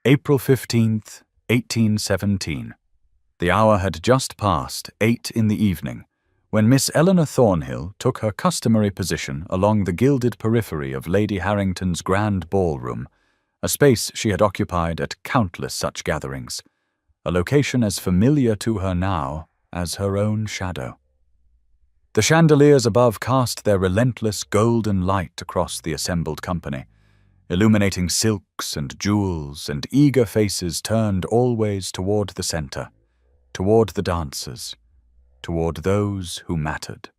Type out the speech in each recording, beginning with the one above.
April 15th, 1817. The hour had just passed 8 in the evening, when Miss Eleanor Thornhill took her customary position along the gilded periphery of Lady Harrington's grand ballroom, a space she had occupied at countless such gatherings, a location as familiar to her now as her own shadow. The chandeliers above cast their relentless golden light across the assembled company, illuminating silks and jewels and eager faces turned always toward the center, toward the dancers, toward those who mattered.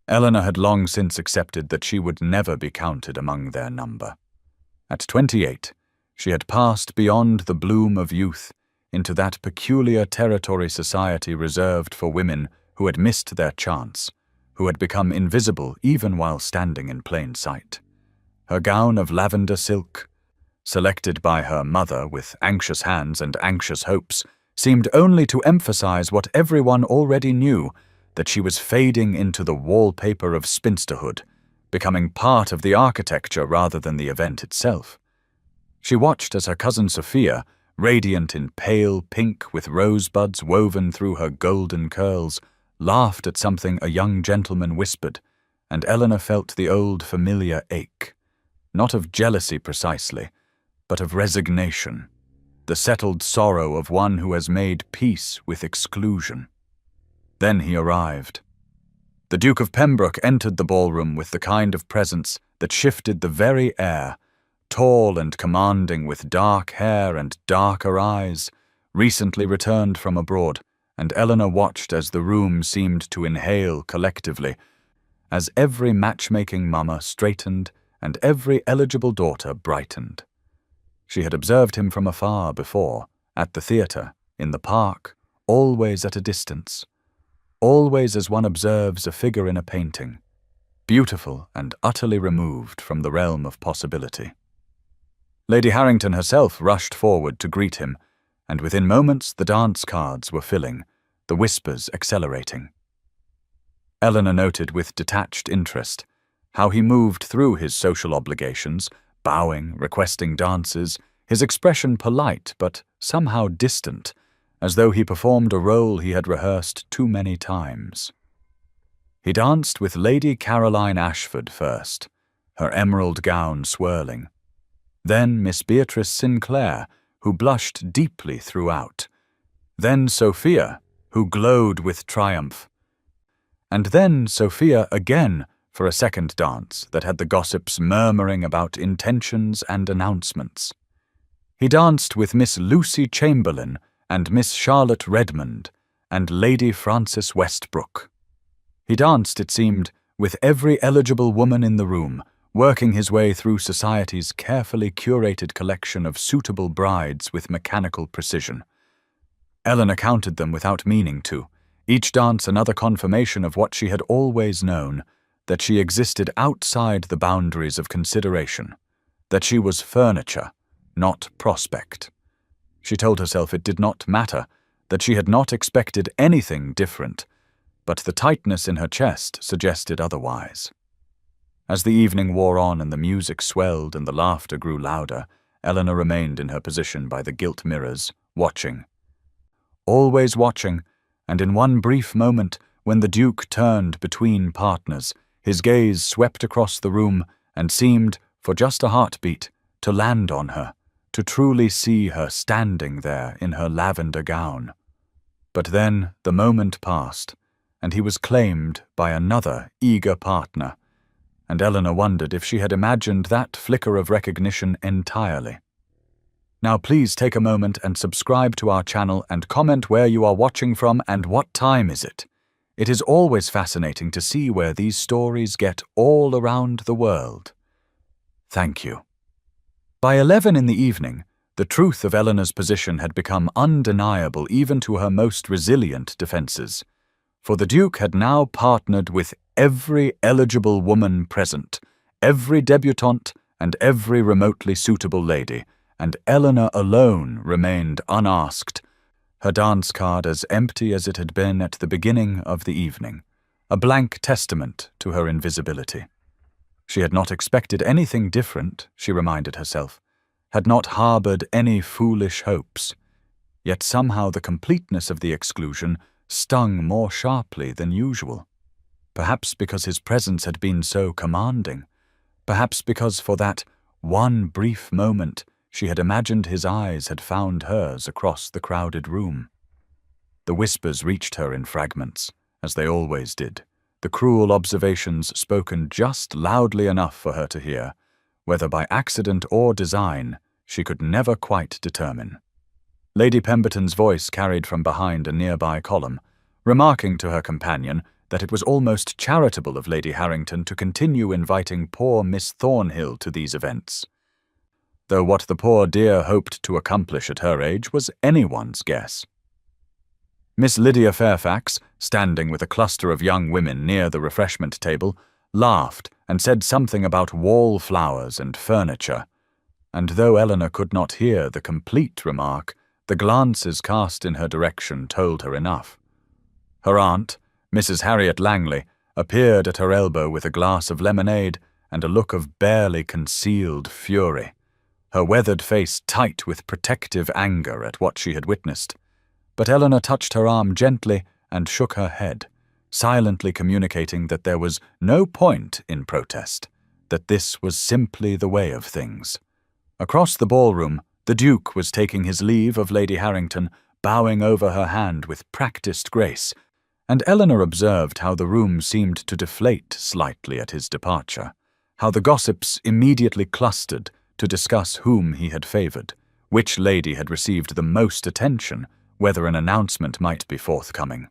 Eleanor had long since accepted that she would never be counted among their number. At 28, she had passed beyond the bloom of youth into that peculiar territory society reserved for women who had missed their chance, who had become invisible even while standing in plain sight. Her gown of lavender silk, selected by her mother with anxious hands and anxious hopes, seemed only to emphasize what everyone already knew, that she was fading into the wallpaper of spinsterhood, becoming part of the architecture rather than the event itself. She watched as her cousin Sophia, radiant in pale pink with rosebuds woven through her golden curls, laughed at something a young gentleman whispered, and Eleanor felt the old familiar ache, not of jealousy precisely, but of resignation, the settled sorrow of one who has made peace with exclusion. Then he arrived. The Duke of Pembroke entered the ballroom with the kind of presence that shifted the very air, tall and commanding with dark hair and darker eyes, recently returned from abroad, and Eleanor watched as the room seemed to inhale collectively, as every matchmaking mama straightened and every eligible daughter brightened. She had observed him from afar before, at the theatre, in the park, always at a distance, always as one observes a figure in a painting, beautiful and utterly removed from the realm of possibility. Lady Harrington herself rushed forward to greet him, and within moments the dance cards were filling, the whispers accelerating. Eleanor noted with detached interest how he moved through his social obligations, bowing, requesting dances, his expression polite but somehow distant, as though he performed a role he had rehearsed too many times. He danced with Lady Caroline Ashford first, her emerald gown swirling. Then Miss Beatrice Sinclair, who blushed deeply throughout. Then Sophia, who glowed with triumph. And then Sophia again for a second dance that had the gossips murmuring about intentions and announcements. He danced with Miss Lucy Chamberlain and Miss Charlotte Redmond and Lady Frances Westbrook. He danced, it seemed, with every eligible woman in the room, working his way through society's carefully curated collection of suitable brides with mechanical precision. Eleanor counted them without meaning to, each dance another confirmation of what she had always known, that she existed outside the boundaries of consideration, that she was furniture, not prospect. She told herself it did not matter, that she had not expected anything different, but the tightness in her chest suggested otherwise. As the evening wore on and the music swelled and the laughter grew louder, Eleanor remained in her position by the gilt mirrors, watching. Always watching, and in one brief moment, when the Duke turned between partners, his gaze swept across the room and seemed, for just a heartbeat, to land on her, to truly see her standing there in her lavender gown. But then the moment passed, and he was claimed by another eager partner, and Eleanor wondered if she had imagined that flicker of recognition entirely. Now please take a moment and subscribe to our channel and comment where you are watching from and what time is it. It is always fascinating to see where these stories get all around the world. Thank you. By 11 in the evening, the truth of Eleanor's position had become undeniable even to her most resilient defenses, for the Duke had now partnered with every eligible woman present, every debutante and every remotely suitable lady, and Eleanor alone remained unasked, her dance card as empty as it had been at the beginning of the evening, a blank testament to her invisibility. She had not expected anything different, she reminded herself. had not harbored any foolish hopes. Yet somehow the completeness of the exclusion stung more sharply than usual. Perhaps because his presence had been so commanding. Perhaps because for that one brief moment she had imagined his eyes had found hers across the crowded room. The whispers reached her in fragments, as they always did, the cruel observations spoken just loudly enough for her to hear, whether by accident or design, she could never quite determine. Lady Pemberton's voice carried from behind a nearby column, remarking to her companion that it was almost charitable of Lady Harrington to continue inviting poor Miss Thornhill to these events, though what the poor dear hoped to accomplish at her age was anyone's guess. Miss Lydia Fairfax, standing with a cluster of young women near the refreshment table, laughed and said something about wallflowers and furniture, and though Eleanor could not hear the complete remark, the glances cast in her direction told her enough. Her aunt, Mrs. Harriet Langley, appeared at her elbow with a glass of lemonade and a look of barely concealed fury, her weathered face tight with protective anger at what she had witnessed. But Eleanor touched her arm gently and shook her head, silently communicating that there was no point in protest, that this was simply the way of things. Across the ballroom, the Duke was taking his leave of Lady Harrington, bowing over her hand with practiced grace, and Eleanor observed how the room seemed to deflate slightly at his departure, how the gossips immediately clustered to discuss whom he had favoured, which lady had received the most attention, whether an announcement might be forthcoming.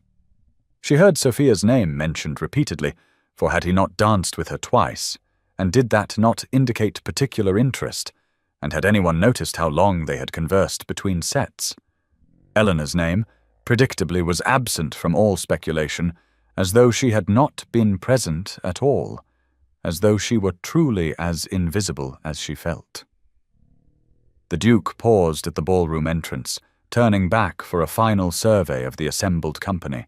She heard Sophia's name mentioned repeatedly, for had he not danced with her twice, and did that not indicate particular interest, and had anyone noticed how long they had conversed between sets? Eleanor's name, predictably, was absent from all speculation, as though she had not been present at all, as though she were truly as invisible as she felt. The Duke paused at the ballroom entrance, turning back for a final survey of the assembled company,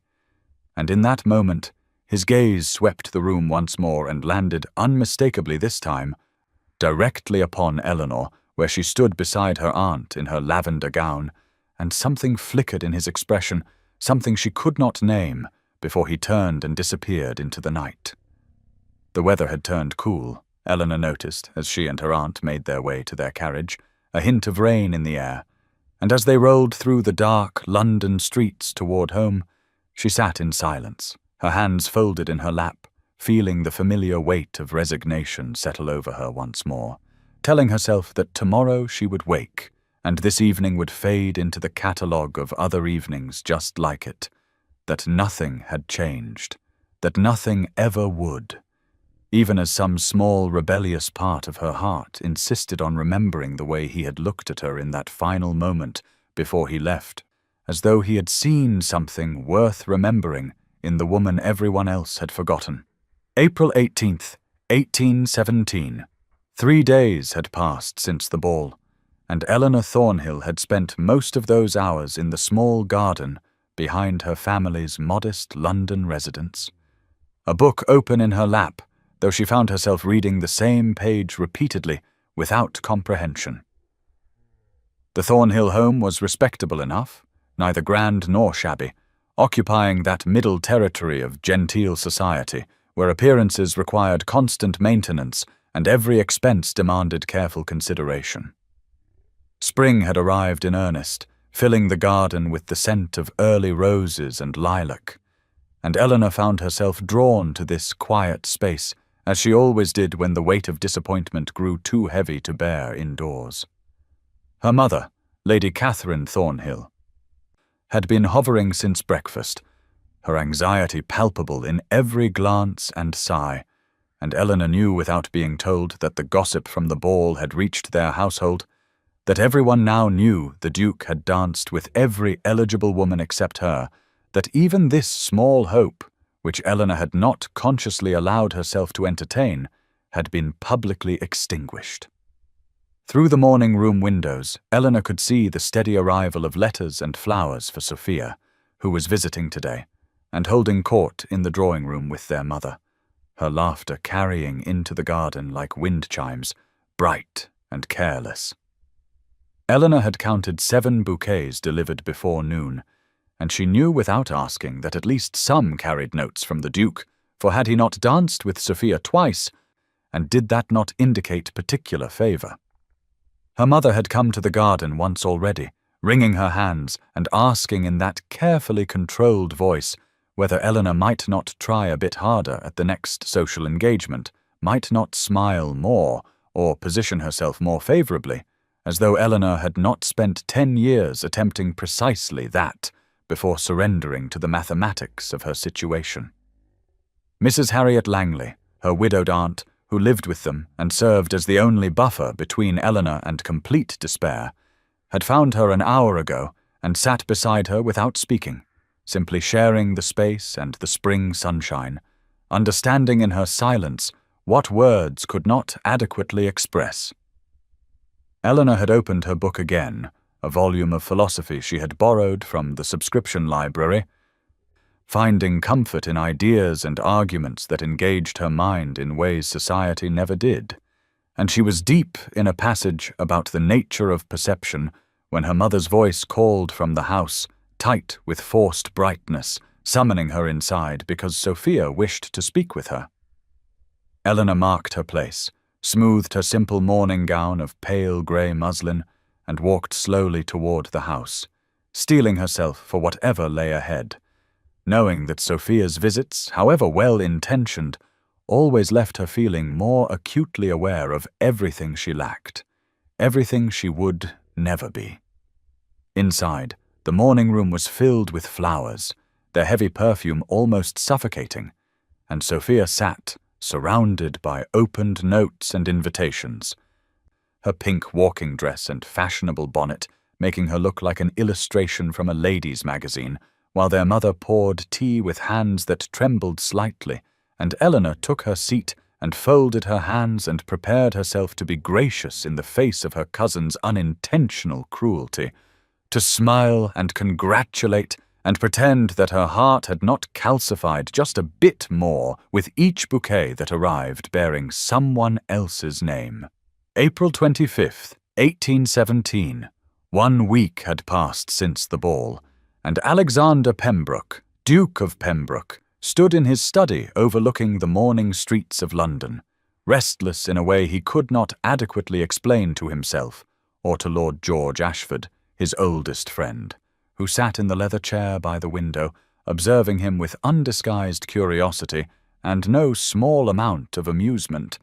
and in that moment his gaze swept the room once more and landed unmistakably this time directly upon Eleanor, where she stood beside her aunt in her lavender gown, and something flickered in his expression, something she could not name, before he turned and disappeared into the night. The weather had turned cool, Eleanor noticed as she and her aunt made their way to their carriage, a hint of rain in the air, and as they rolled through the dark London streets toward home, she sat in silence, her hands folded in her lap, feeling the familiar weight of resignation settle over her once more, telling herself that tomorrow she would wake, and this evening would fade into the catalogue of other evenings just like it, that nothing had changed, that nothing ever would, even as some small rebellious part of her heart insisted on remembering the way he had looked at her in that final moment before he left, as though he had seen something worth remembering in the woman everyone else had forgotten. April 18th, 1817. 3 days had passed since the ball, and Eleanor Thornhill had spent most of those hours in the small garden behind her family's modest London residence. A book open in her lap, though she found herself reading the same page repeatedly without comprehension. The Thornhill home was respectable enough, neither grand nor shabby, occupying that middle territory of genteel society where appearances required constant maintenance and every expense demanded careful consideration. Spring had arrived in earnest, filling the garden with the scent of early roses and lilac, and Eleanor found herself drawn to this quiet space, as she always did when the weight of disappointment grew too heavy to bear indoors. Her mother, Lady Catherine Thornhill, had been hovering since breakfast, her anxiety palpable in every glance and sigh, and Eleanor knew without being told that the gossip from the ball had reached their household, that everyone now knew the Duke had danced with every eligible woman except her, that even this small hope, which Eleanor had not consciously allowed herself to entertain, had been publicly extinguished. Through the morning room windows, Eleanor could see the steady arrival of letters and flowers for Sophia, who was visiting today, and holding court in the drawing-room with their mother, her laughter carrying into the garden like wind chimes, bright and careless. Eleanor had counted 7 bouquets delivered before noon, and she knew without asking that at least some carried notes from the Duke, for had he not danced with Sophia twice, and did that not indicate particular favour? Her mother had come to the garden once already, wringing her hands and asking in that carefully controlled voice whether Eleanor might not try a bit harder at the next social engagement, might not smile more, or position herself more favourably, as though Eleanor had not spent 10 years attempting precisely that before surrendering to the mathematics of her situation. Mrs. Harriet Langley, her widowed aunt, who lived with them and served as the only buffer between Eleanor and complete despair, had found her an hour ago and sat beside her without speaking, simply sharing the space and the spring sunshine, understanding in her silence what words could not adequately express. Eleanor had opened her book again, a volume of philosophy she had borrowed from the subscription library, finding comfort in ideas and arguments that engaged her mind in ways society never did, and she was deep in a passage about the nature of perception when her mother's voice called from the house, tight with forced brightness, summoning her inside because Sophia wished to speak with her. Eleanor marked her place, smoothed her simple morning gown of pale grey muslin, and walked slowly toward the house, steeling herself for whatever lay ahead, knowing that Sophia's visits, however well-intentioned, always left her feeling more acutely aware of everything she lacked, everything she would never be. Inside, the morning room was filled with flowers, their heavy perfume almost suffocating, and Sophia sat, surrounded by opened notes and invitations, her pink walking dress and fashionable bonnet making her look like an illustration from a ladies' magazine, while their mother poured tea with hands that trembled slightly, and Eleanor took her seat and folded her hands and prepared herself to be gracious in the face of her cousin's unintentional cruelty, to smile and congratulate and pretend that her heart had not calcified just a bit more with each bouquet that arrived bearing someone else's name. April 25th, 1817. 1 week had passed since the ball, and Alexander Pembroke, Duke of Pembroke, stood in his study overlooking the morning streets of London, restless in a way he could not adequately explain to himself or to Lord George Ashford, his oldest friend, who sat in the leather chair by the window, observing him with undisguised curiosity and no small amount of amusement.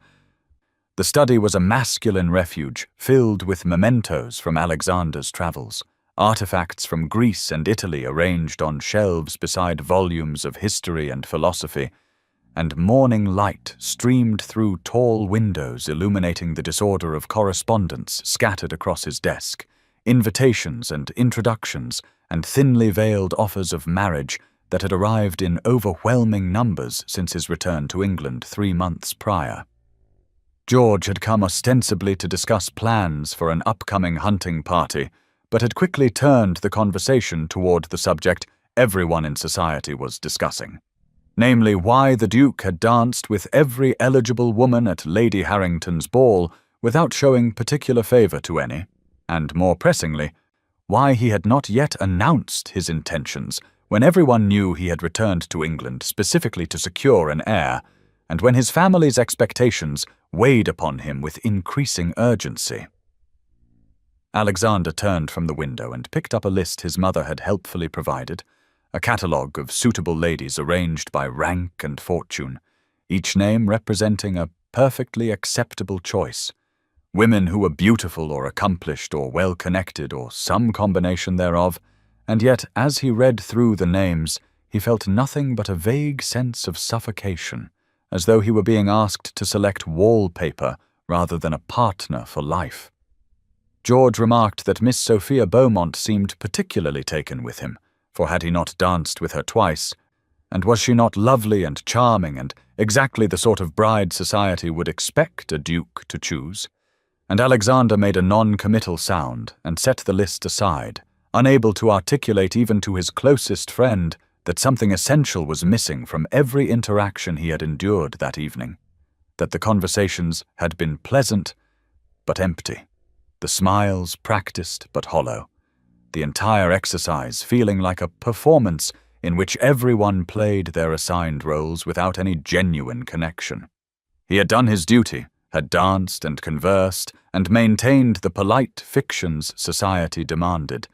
The study was a masculine refuge filled with mementos from Alexander's travels, artifacts from Greece and Italy arranged on shelves beside volumes of history and philosophy, and morning light streamed through tall windows illuminating the disorder of correspondence scattered across his desk, invitations and introductions, and thinly veiled offers of marriage that had arrived in overwhelming numbers since his return to England 3 months prior. George had come ostensibly to discuss plans for an upcoming hunting party, but had quickly turned the conversation toward the subject everyone in society was discussing, namely why the Duke had danced with every eligible woman at Lady Harrington's ball without showing particular favour to any, and more pressingly, why he had not yet announced his intentions when everyone knew he had returned to England specifically to secure an heir, and when his family's expectations weighed upon him with increasing urgency. Alexander turned from the window and picked up a list his mother had helpfully provided, a catalogue of suitable ladies arranged by rank and fortune, each name representing a perfectly acceptable choice. Women who were beautiful or accomplished or well-connected or some combination thereof, and yet as he read through the names, he felt nothing but a vague sense of suffocation, as though he were being asked to select wallpaper rather than a partner for life. George remarked that Miss Sophia Beaumont seemed particularly taken with him, for had he not danced with her twice, and was she not lovely and charming and exactly the sort of bride society would expect a duke to choose? And Alexander made a non-committal sound and set the list aside, unable to articulate even to his closest friend that something essential was missing from every interaction he had endured that evening, that the conversations had been pleasant but empty. the smiles practiced but hollow, the entire exercise feeling like a performance in which everyone played their assigned roles without any genuine connection. He had done his duty, had danced and conversed, and maintained the polite fictions society demanded,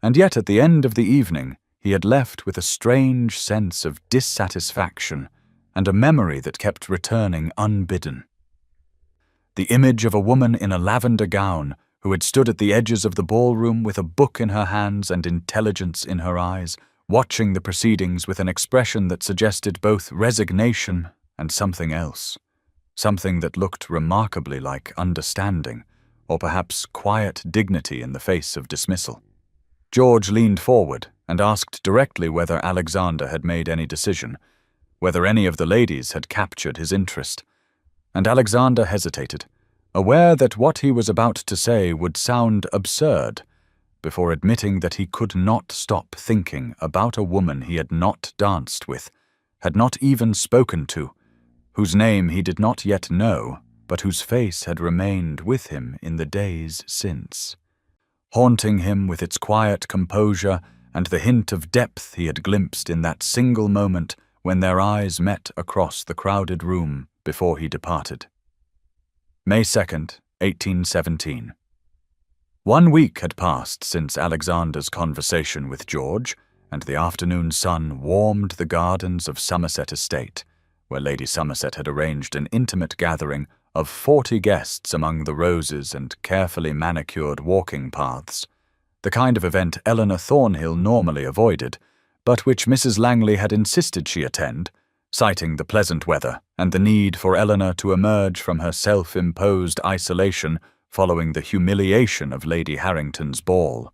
and yet at the end of the evening he had left with a strange sense of dissatisfaction and a memory that kept returning unbidden. The image of a woman in a lavender gown who had stood at the edges of the ballroom with a book in her hands and intelligence in her eyes, watching the proceedings with an expression that suggested both resignation and something else, something that looked remarkably like understanding, or perhaps quiet dignity in the face of dismissal. George leaned forward and asked directly whether Alexander had made any decision, whether any of the ladies had captured his interest, and Alexander hesitated, aware that what he was about to say would sound absurd, before admitting that he could not stop thinking about a woman he had not danced with, had not even spoken to, whose name he did not yet know, but whose face had remained with him in the days since, haunting him with its quiet composure and the hint of depth he had glimpsed in that single moment when their eyes met across the crowded room before he departed. May 2nd, 1817. 1 week had passed since Alexander's conversation with George, and the afternoon sun warmed the gardens of Somerset Estate, where Lady Somerset had arranged an intimate gathering of 40 guests among the roses and carefully manicured walking paths, the kind of event Eleanor Thornhill normally avoided, but which Mrs. Langley had insisted she attend, citing the pleasant weather and the need for Eleanor to emerge from her self-imposed isolation following the humiliation of Lady Harrington's ball.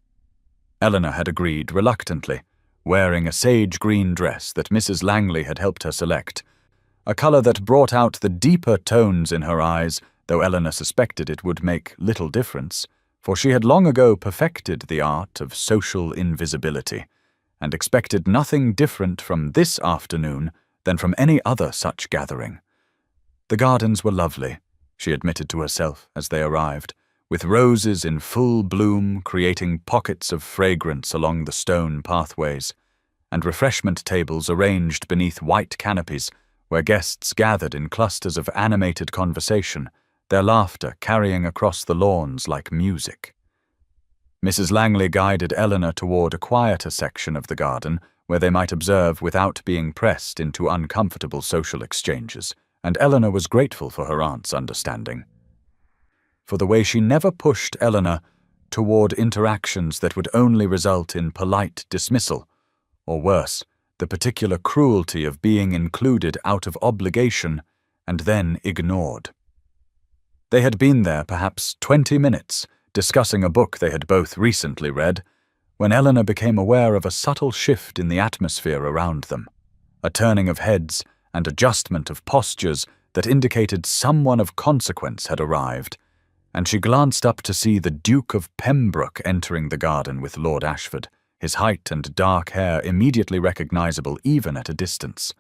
Eleanor had agreed reluctantly, wearing a sage-green dress that Mrs. Langley had helped her select, a colour that brought out the deeper tones in her eyes, though Eleanor suspected it would make little difference, for she had long ago perfected the art of social invisibility, and expected nothing different from this afternoon than from any other such gathering. The gardens were lovely, she admitted to herself as they arrived, with roses in full bloom creating pockets of fragrance along the stone pathways, and refreshment tables arranged beneath white canopies where guests gathered in clusters of animated conversation, their laughter carrying across the lawns like music. Mrs. Langley guided Eleanor toward a quieter section of the garden where they might observe without being pressed into uncomfortable social exchanges, and Eleanor was grateful for her aunt's understanding, for the way she never pushed Eleanor toward interactions that would only result in polite dismissal, or worse, the particular cruelty of being included out of obligation and then ignored. They had been there perhaps 20 minutes, discussing a book they had both recently read, when Eleanor became aware of a subtle shift in the atmosphere around them, a turning of heads and adjustment of postures that indicated someone of consequence had arrived, and she glanced up to see the Duke of Pembroke entering the garden with Lord Ashford, his height and dark hair immediately recognizable even at a distance.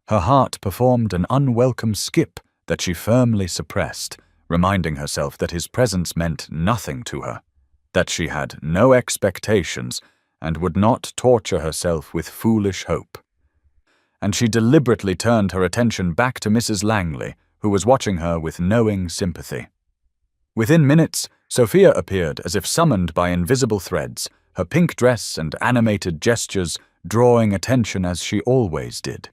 Her heart performed an unwelcome skip that she firmly suppressed, reminding herself that his presence meant nothing to her, that she had no expectations and would not torture herself with foolish hope. And she deliberately turned her attention back to Mrs. Langley, who was watching her with knowing sympathy. Within minutes, Sophia appeared as if summoned by invisible threads, her pink dress and animated gestures drawing attention as she always did,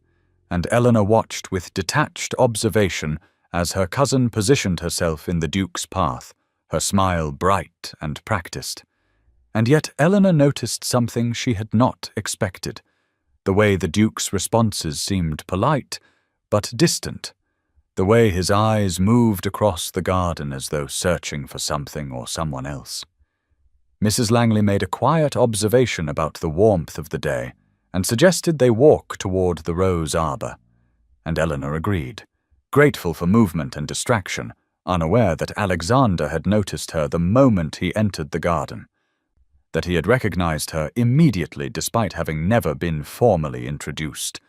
and Eleanor watched with detached observation as her cousin positioned herself in the Duke's path, her smile bright and practiced. And yet Eleanor noticed something she had not expected, the way the Duke's responses seemed polite, but distant, the way his eyes moved across the garden as though searching for something or someone else. Mrs. Langley made a quiet observation about the warmth of the day and suggested they walk toward the rose arbor, and Eleanor agreed, grateful for movement and distraction, unaware that Alexander had noticed her the moment he entered the garden, that he had recognized her immediately despite having never been formally introduced,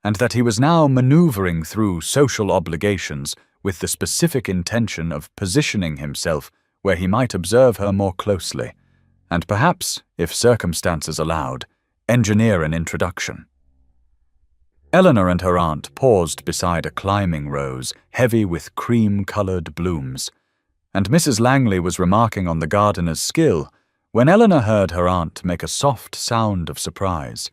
and that he was now maneuvering through social obligations with the specific intention of positioning himself where he might observe her more closely, and perhaps, if circumstances allowed, engineer an introduction. Eleanor and her aunt paused beside a climbing rose heavy with cream-colored blooms, and Mrs. Langley was remarking on the gardener's skill when Eleanor heard her aunt make a soft sound of surprise,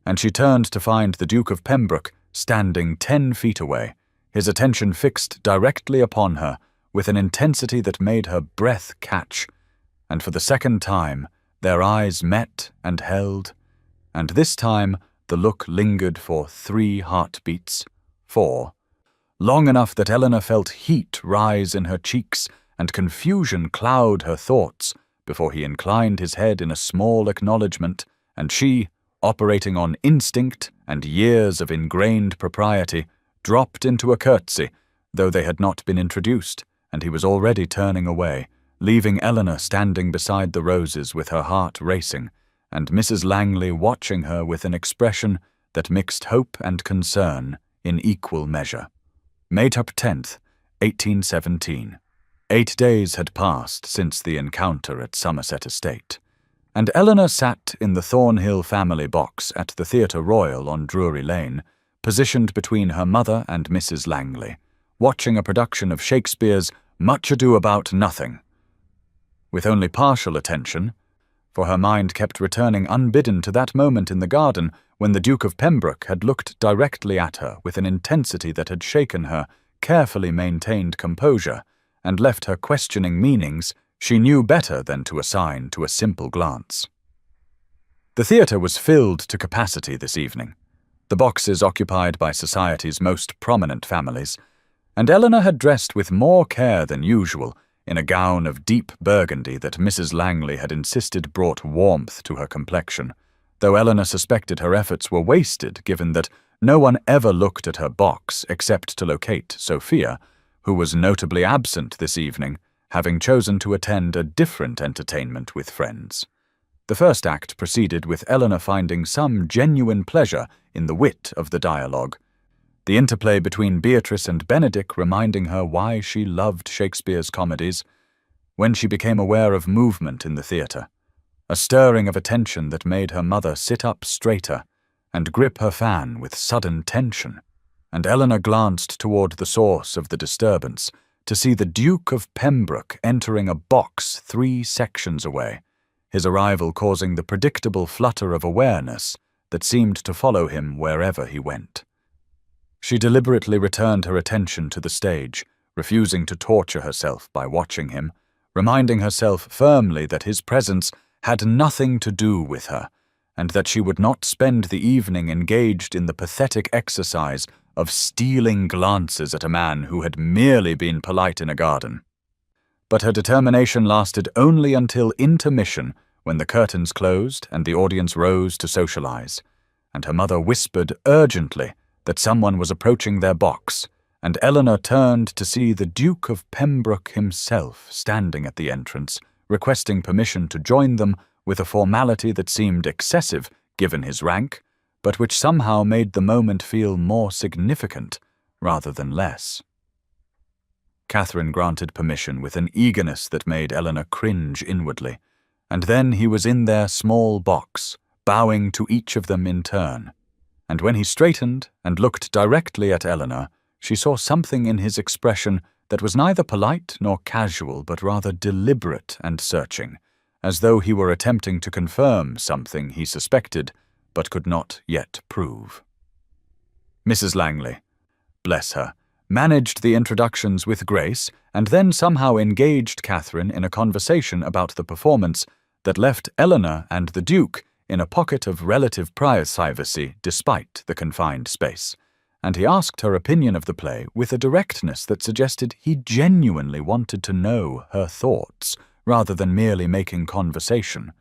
and she turned to find the Duke of Pembroke standing 10 feet away, his attention fixed directly upon her with an intensity that made her breath catch, and for the second time their eyes met and held, and this time the look lingered for 3 heartbeats, 4, long enough that Eleanor felt heat rise in her cheeks and confusion cloud her thoughts before he inclined his head in a small acknowledgement, and she, operating on instinct and years of ingrained propriety, dropped into a curtsy, though they had not been introduced, and he was already turning away, leaving Eleanor standing beside the roses with her heart racing, and Mrs. Langley watching her with an expression that mixed hope and concern in equal measure. May 10th, 1817. 8 days had passed since the encounter at Somerset Estate, and Eleanor sat in the Thornhill family box at the Theatre Royal on Drury Lane, positioned between her mother and Mrs. Langley, watching a production of Shakespeare's Much Ado About Nothing. With only partial attention, for her mind kept returning unbidden to that moment in the garden when the Duke of Pembroke had looked directly at her with an intensity that had shaken her carefully maintained composure and left her questioning meanings she knew better than to assign to a simple glance. The theatre was filled to capacity this evening, the boxes occupied by society's most prominent families, and Eleanor had dressed with more care than usual in a gown of deep burgundy that Mrs. Langley had insisted brought warmth to her complexion, though Eleanor suspected her efforts were wasted given that no one ever looked at her box except to locate Sophia, who was notably absent this evening, having chosen to attend a different entertainment with friends. The first act proceeded with Eleanor finding some genuine pleasure in the wit of the dialogue, the interplay between Beatrice and Benedick reminding her why she loved Shakespeare's comedies, when she became aware of movement in the theatre, a stirring of attention that made her mother sit up straighter and grip her fan with sudden tension, and Eleanor glanced toward the source of the disturbance to see the Duke of Pembroke entering a box 3 sections away, his arrival causing the predictable flutter of awareness that seemed to follow him wherever he went. She deliberately returned her attention to the stage, refusing to torture herself by watching him, reminding herself firmly that his presence had nothing to do with her, and that she would not spend the evening engaged in the pathetic exercise of stealing glances at a man who had merely been polite in a garden. But her determination lasted only until intermission, when the curtains closed and the audience rose to socialize, and her mother whispered urgently that someone was approaching their box, and Eleanor turned to see the Duke of Pembroke himself standing at the entrance, requesting permission to join them with a formality that seemed excessive given his rank, but which somehow made the moment feel more significant rather than less. Catherine granted permission with an eagerness that made Eleanor cringe inwardly, and then he was in their small box, bowing to each of them in turn, and when he straightened and looked directly at Eleanor, she saw something in his expression that was neither polite nor casual but rather deliberate and searching, as though he were attempting to confirm something he suspected but could not yet prove. Mrs. Langley, bless her, managed the introductions with grace and then somehow engaged Catherine in a conversation about the performance that left Eleanor and the Duke in a pocket of relative privacy despite the confined space, and he asked her opinion of the play with a directness that suggested he genuinely wanted to know her thoughts rather than merely making conversation,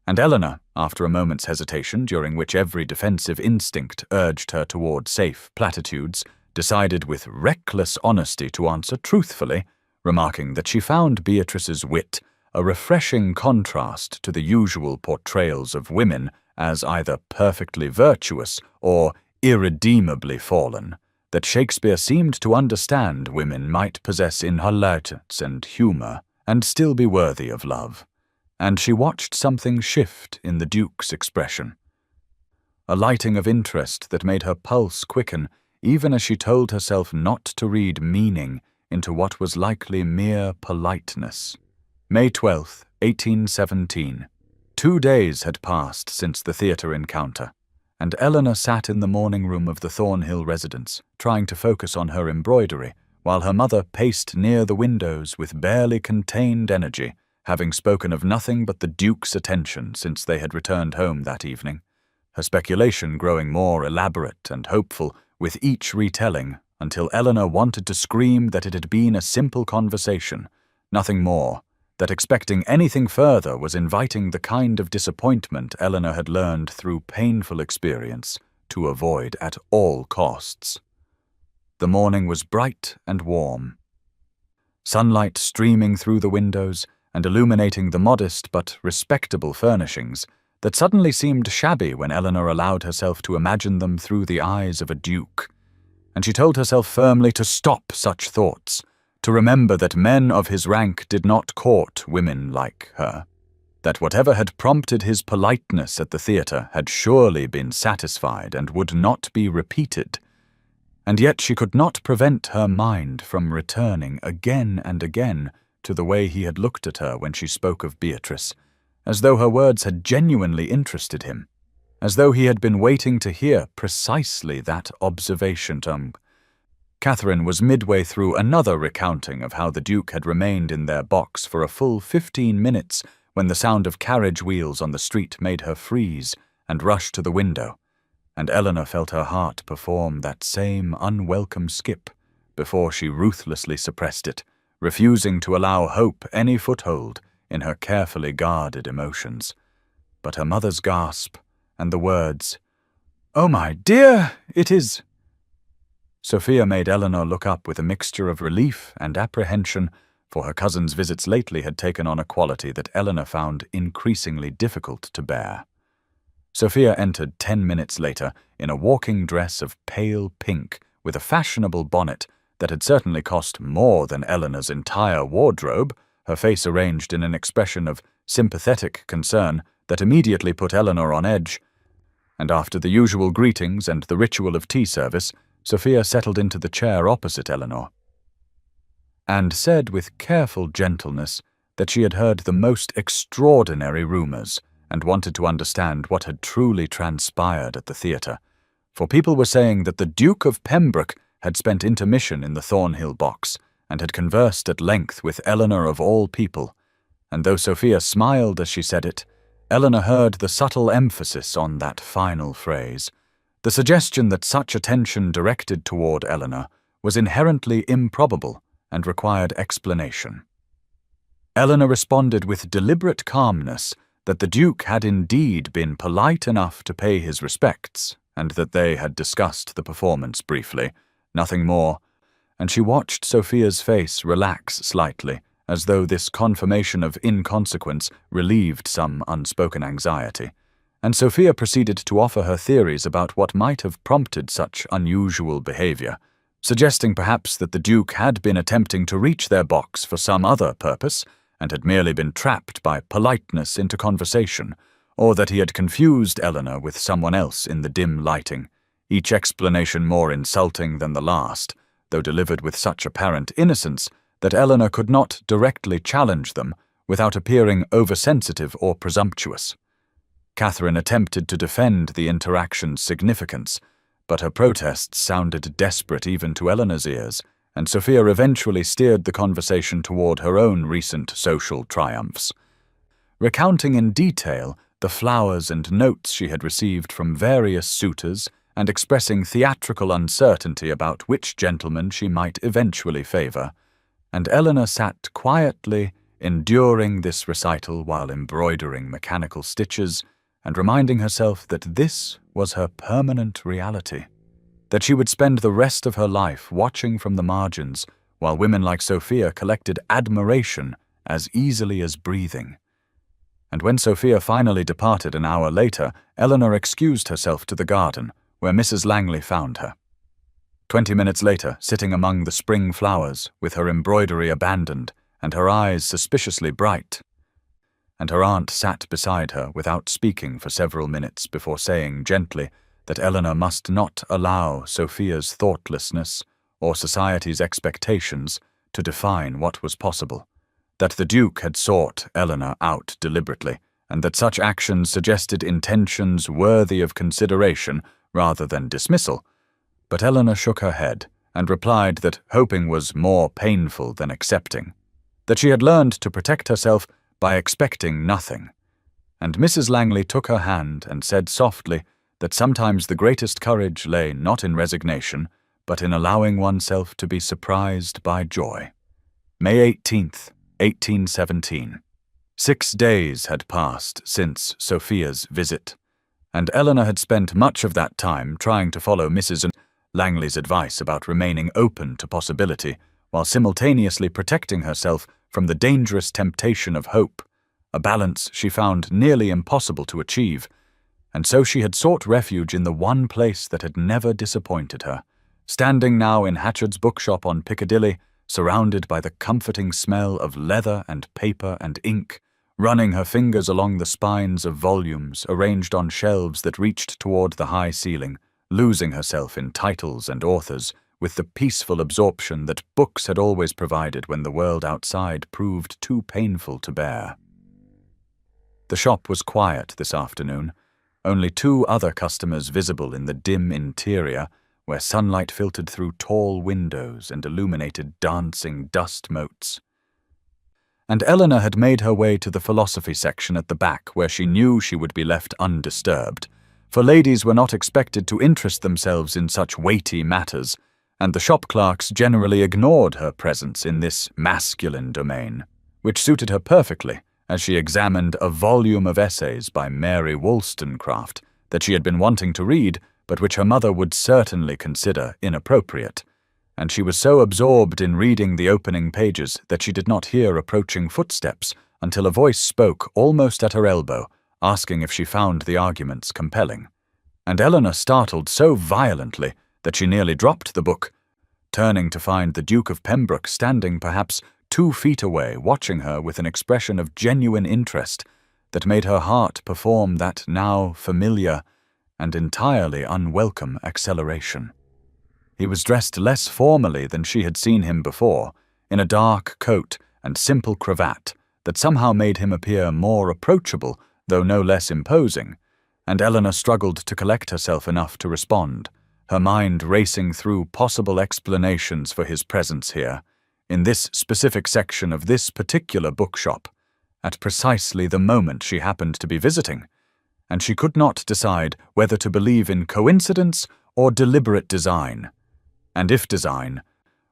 and Eleanor, after a moment's hesitation during which every defensive instinct urged her toward safe platitudes, decided with reckless honesty to answer truthfully, remarking that she found Beatrice's wit a refreshing contrast to the usual portrayals of women as either perfectly virtuous or irredeemably fallen, that Shakespeare seemed to understand women might possess in hilarity and humour and still be worthy of love, and she watched something shift in the Duke's expression. A lighting of interest that made her pulse quicken even as she told herself not to read meaning into what was likely mere politeness. May 12, 1817. 2 days had passed since the theatre encounter, and Eleanor sat in the morning room of the Thornhill residence, trying to focus on her embroidery, while her mother paced near the windows with barely contained energy, having spoken of nothing but the Duke's attention since they had returned home that evening, her speculation growing more elaborate and hopeful with each retelling, until Eleanor wanted to scream that it had been a simple conversation, nothing more, that expecting anything further was inviting the kind of disappointment Eleanor had learned through painful experience to avoid at all costs. The morning was bright and warm, sunlight streaming through the windows and illuminating the modest but respectable furnishings that suddenly seemed shabby when Eleanor allowed herself to imagine them through the eyes of a duke. And she told herself firmly to stop such thoughts, to remember that men of his rank did not court women like her, that whatever had prompted his politeness at the theatre had surely been satisfied and would not be repeated. And yet she could not prevent her mind from returning again and again to the way he had looked at her when she spoke of Beatrice, as though her words had genuinely interested him, as though he had been waiting to hear precisely that observation. Catherine was midway through another recounting of how the Duke had remained in their box for a full 15 minutes when the sound of carriage wheels on the street made her freeze and rush to the window, and Eleanor felt her heart perform that same unwelcome skip before she ruthlessly suppressed it, refusing to allow hope any foothold in her carefully guarded emotions. But her mother's gasp and the words, "Oh, my dear, it is—" Sophia made Eleanor look up with a mixture of relief and apprehension, for her cousin's visits lately had taken on a quality that Eleanor found increasingly difficult to bear. Sophia entered 10 minutes later in a walking dress of pale pink with a fashionable bonnet that had certainly cost more than Eleanor's entire wardrobe, her face arranged in an expression of sympathetic concern that immediately put Eleanor on edge, and after the usual greetings and the ritual of tea service, Sophia settled into the chair opposite Eleanor, and said with careful gentleness that she had heard the most extraordinary rumours and wanted to understand what had truly transpired at the theatre, for people were saying that the Duke of Pembroke had spent intermission in the Thornhill box and had conversed at length with Eleanor of all people, and though Sophia smiled as she said it, Eleanor heard the subtle emphasis on that final phrase, the suggestion that such attention directed toward Eleanor was inherently improbable and required explanation. Eleanor responded with deliberate calmness that the Duke had indeed been polite enough to pay his respects, and that they had discussed the performance briefly, nothing more, and she watched Sophia's face relax slightly, as though this confirmation of inconsequence relieved some unspoken anxiety, and Sophia proceeded to offer her theories about what might have prompted such unusual behaviour, suggesting perhaps that the Duke had been attempting to reach their box for some other purpose, and had merely been trapped by politeness into conversation, or that he had confused Eleanor with someone else in the dim lighting, each explanation more insulting than the last, though delivered with such apparent innocence that Eleanor could not directly challenge them without appearing oversensitive or presumptuous. Catherine attempted to defend the interaction's significance, but her protests sounded desperate even to Eleanor's ears, and Sophia eventually steered the conversation toward her own recent social triumphs, recounting in detail the flowers and notes she had received from various suitors and expressing theatrical uncertainty about which gentleman she might eventually favour, and Eleanor sat quietly enduring this recital while embroidering mechanical stitches and reminding herself that this was her permanent reality, that she would spend the rest of her life watching from the margins while women like Sophia collected admiration as easily as breathing. And when Sophia finally departed an hour later, Eleanor excused herself to the garden, where Mrs. Langley found her. 20 minutes later, sitting among the spring flowers, with her embroidery abandoned and her eyes suspiciously bright. And her aunt sat beside her without speaking for several minutes before saying gently that Eleanor must not allow Sophia's thoughtlessness or society's expectations to define what was possible, that the Duke had sought Eleanor out deliberately, and that such actions suggested intentions worthy of consideration rather than dismissal. But Eleanor shook her head and replied that hoping was more painful than accepting, that she had learned to protect herself by expecting nothing. And Mrs. Langley took her hand and said softly that sometimes the greatest courage lay not in resignation, but in allowing oneself to be surprised by joy. May 18th, 1817. 6 days had passed since Sophia's visit, and Eleanor had spent much of that time trying to follow Mrs. Langley's advice about remaining open to possibility, while simultaneously protecting herself from the dangerous temptation of hope, a balance she found nearly impossible to achieve, and so she had sought refuge in the one place that had never disappointed her, standing now in Hatchard's bookshop on Piccadilly, surrounded by the comforting smell of leather and paper and ink, running her fingers along the spines of volumes arranged on shelves that reached toward the high ceiling, losing herself in titles and authors, with the peaceful absorption that books had always provided when the world outside proved too painful to bear. The shop was quiet this afternoon, only 2 other customers visible in the dim interior, where sunlight filtered through tall windows and illuminated dancing dust motes. And Eleanor had made her way to the philosophy section at the back, where she knew she would be left undisturbed, for ladies were not expected to interest themselves in such weighty matters, and the shop clerks generally ignored her presence in this masculine domain, which suited her perfectly as she examined a volume of essays by Mary Wollstonecraft that she had been wanting to read, but which her mother would certainly consider inappropriate, and she was so absorbed in reading the opening pages that she did not hear approaching footsteps until a voice spoke almost at her elbow, asking if she found the arguments compelling. And Eleanor startled so violently that she nearly dropped the book, turning to find the Duke of Pembroke standing perhaps 2 feet away, watching her with an expression of genuine interest that made her heart perform that now familiar and entirely unwelcome acceleration. He was dressed less formally than she had seen him before, in a dark coat and simple cravat that somehow made him appear more approachable, though no less imposing, and Eleanor struggled to collect herself enough to respond, her mind racing through possible explanations for his presence here, in this specific section of this particular bookshop, at precisely the moment she happened to be visiting, and she could not decide whether to believe in coincidence or deliberate design, and if design,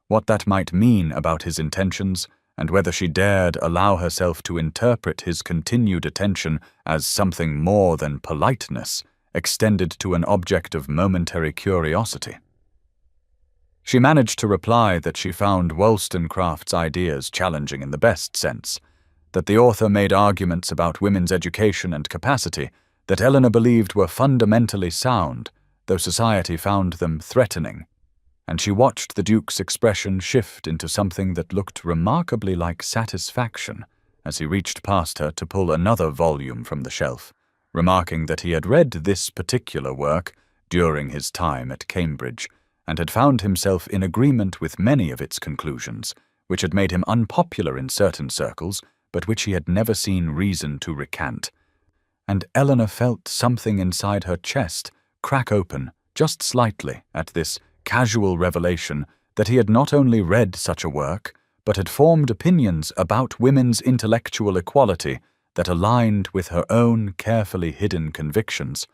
what that might mean about his intentions, and whether she dared allow herself to interpret his continued attention as something more than politeness extended to an object of momentary curiosity. She managed to reply that she found Wollstonecraft's ideas challenging in the best sense, that the author made arguments about women's education and capacity that Eleanor believed were fundamentally sound, though society found them threatening, and she watched the Duke's expression shift into something that looked remarkably like satisfaction as he reached past her to pull another volume from the shelf, remarking that he had read this particular work during his time at Cambridge, and had found himself in agreement with many of its conclusions, which had made him unpopular in certain circles, but which he had never seen reason to recant. And Eleanor felt something inside her chest crack open just slightly at this casual revelation that he had not only read such a work, but had formed opinions about women's intellectual equality that aligned with her own carefully hidden convictions,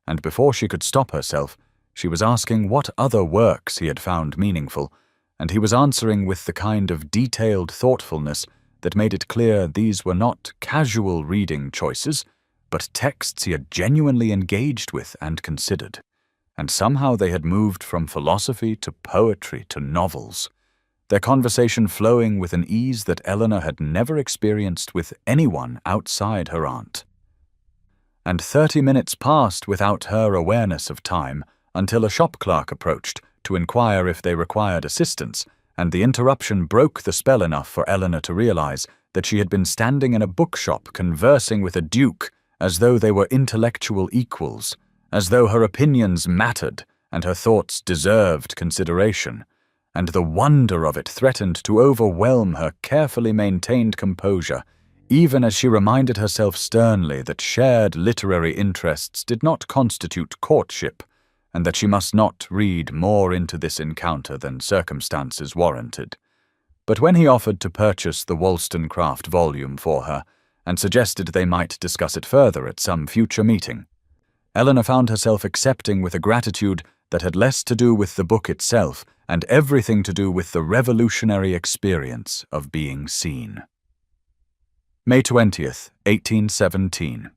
and before she could stop herself, she was asking what other works he had found meaningful, and he was answering with the kind of detailed thoughtfulness that made it clear these were not casual reading choices, but texts he had genuinely engaged with and considered, and somehow they had moved from philosophy to poetry to novels, their conversation flowing with an ease that Eleanor had never experienced with anyone outside her aunt. And 30 minutes passed without her awareness of time, until a shop clerk approached to inquire if they required assistance, and the interruption broke the spell enough for Eleanor to realize that she had been standing in a bookshop conversing with a duke as though they were intellectual equals, as though her opinions mattered and her thoughts deserved consideration, and the wonder of it threatened to overwhelm her carefully maintained composure, even as she reminded herself sternly that shared literary interests did not constitute courtship, and that she must not read more into this encounter than circumstances warranted. But when he offered to purchase the Wollstonecraft volume for her, and suggested they might discuss it further at some future meeting, Eleanor found herself accepting with a gratitude that had less to do with the book itself and everything to do with the revolutionary experience of being seen. May 20th, 1817.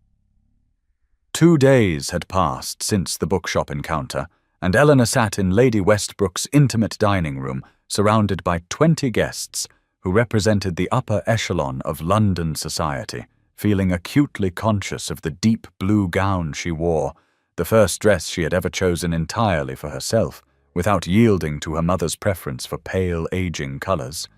2 days had passed since the bookshop encounter, and Eleanor sat in Lady Westbrook's intimate dining room, surrounded by 20 guests who represented the upper echelon of London society, feeling acutely conscious of the deep blue gown she wore, the first dress she had ever chosen entirely for herself, without yielding to her mother's preference for pale, aging colours.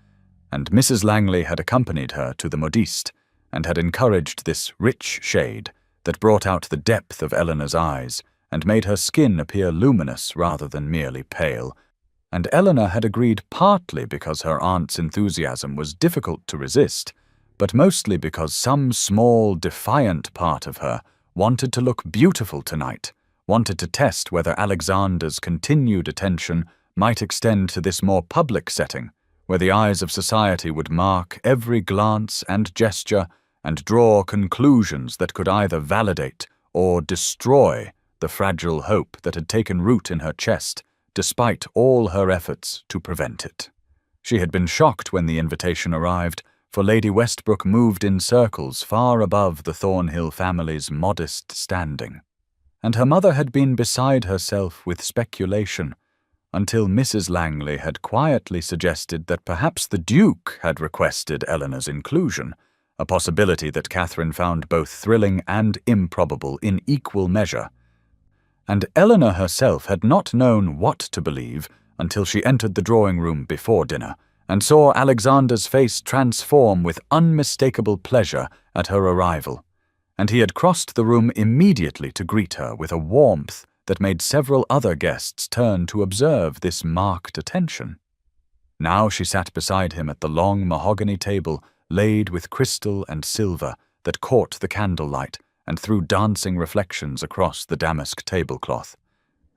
And Mrs. Langley had accompanied her to the modiste, and had encouraged this rich shade that brought out the depth of Eleanor's eyes and made her skin appear luminous rather than merely pale, and Eleanor had agreed partly because her aunt's enthusiasm was difficult to resist, but mostly because some small, defiant part of her wanted to look beautiful tonight, wanted to test whether Alexander's continued attention might extend to this more public setting, where the eyes of society would mark every glance and gesture and draw conclusions that could either validate or destroy the fragile hope that had taken root in her chest, despite all her efforts to prevent it. She had been shocked when the invitation arrived, for Lady Westbrook moved in circles far above the Thornhill family's modest standing, and her mother had been beside herself with speculation, until Mrs. Langley had quietly suggested that perhaps the Duke had requested Eleanor's inclusion, a possibility that Catherine found both thrilling and improbable in equal measure. And Eleanor herself had not known what to believe until she entered the drawing-room before dinner, and saw Alexander's face transform with unmistakable pleasure at her arrival, and he had crossed the room immediately to greet her with a warmth that made several other guests turn to observe this marked attention. Now she sat beside him at the long mahogany table laid with crystal and silver that caught the candlelight and threw dancing reflections across the damask tablecloth,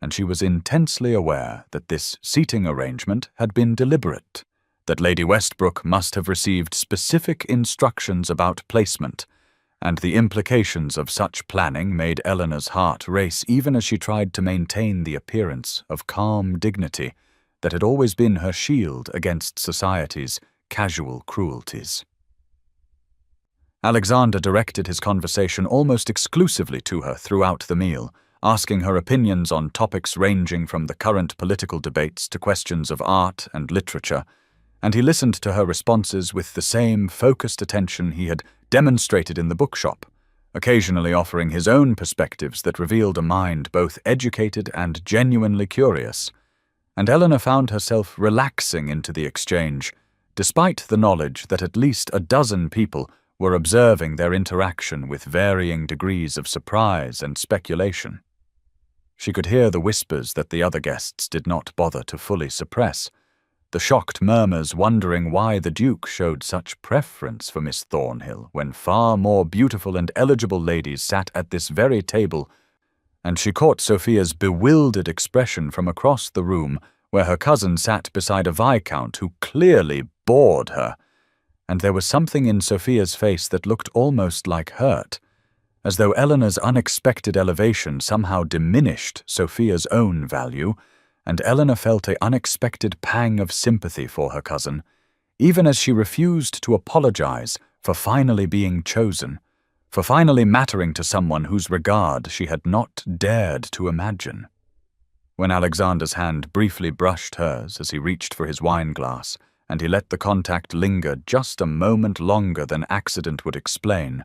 and she was intensely aware that this seating arrangement had been deliberate, that Lady Westbrook must have received specific instructions about placement, and the implications of such planning made Eleanor's heart race even as she tried to maintain the appearance of calm dignity that had always been her shield against society's casual cruelties. Alexander directed his conversation almost exclusively to her throughout the meal, asking her opinions on topics ranging from the current political debates to questions of art and literature, and he listened to her responses with the same focused attention he had demonstrated in the bookshop, occasionally offering his own perspectives that revealed a mind both educated and genuinely curious. And Eleanor found herself relaxing into the exchange, despite the knowledge that at least a dozen people were observing their interaction with varying degrees of surprise and speculation. She could hear the whispers that the other guests did not bother to fully suppress, the shocked murmurs wondering why the Duke showed such preference for Miss Thornhill when far more beautiful and eligible ladies sat at this very table, and she caught Sophia's bewildered expression from across the room where her cousin sat beside a viscount who clearly bored her, and there was something in Sophia's face that looked almost like hurt, as though Eleanor's unexpected elevation somehow diminished Sophia's own value, and Eleanor felt an unexpected pang of sympathy for her cousin, even as she refused to apologize for finally being chosen, for finally mattering to someone whose regard she had not dared to imagine. When Alexander's hand briefly brushed hers as he reached for his wine-glass, and he let the contact linger just a moment longer than accident would explain,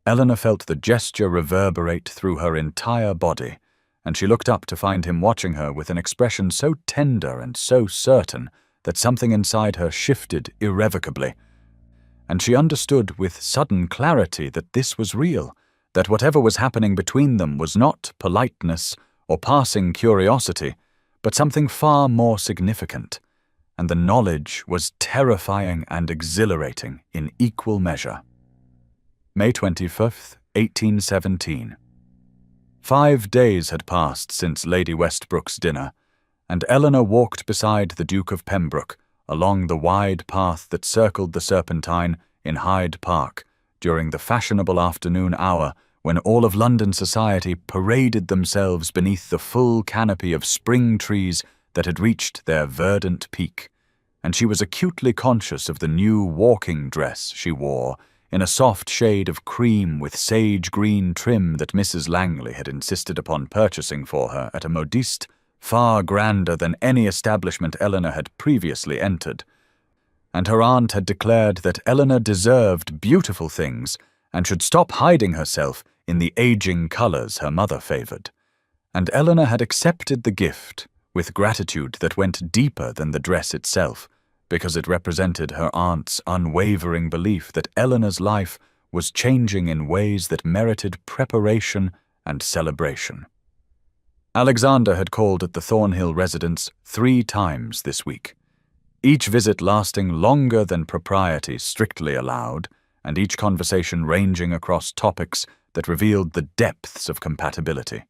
Eleanor felt the gesture reverberate through her entire body, and she looked up to find him watching her with an expression so tender and so certain that something inside her shifted irrevocably, and she understood with sudden clarity that this was real, that whatever was happening between them was not politeness or passing curiosity, but something far more significant, and the knowledge was terrifying and exhilarating in equal measure. May 25th, 1817. 5 days had passed since Lady Westbrook's dinner, and Eleanor walked beside the Duke of Pembroke along the wide path that circled the Serpentine in Hyde Park during the fashionable afternoon hour when all of London society paraded themselves beneath the full canopy of spring trees that had reached their verdant peak, and she was acutely conscious of the new walking dress she wore in a soft shade of cream with sage green trim that Mrs. Langley had insisted upon purchasing for her at a modiste far grander than any establishment Eleanor had previously entered. And her aunt had declared that Eleanor deserved beautiful things and should stop hiding herself in the aging colours her mother favoured. And Eleanor had accepted the gift with gratitude that went deeper than the dress itself, because it represented her aunt's unwavering belief that Eleanor's life was changing in ways that merited preparation and celebration. Alexander had called at the Thornhill residence 3 times this week, each visit lasting longer than propriety strictly allowed, and each conversation ranging across topics that revealed the depths of compatibility.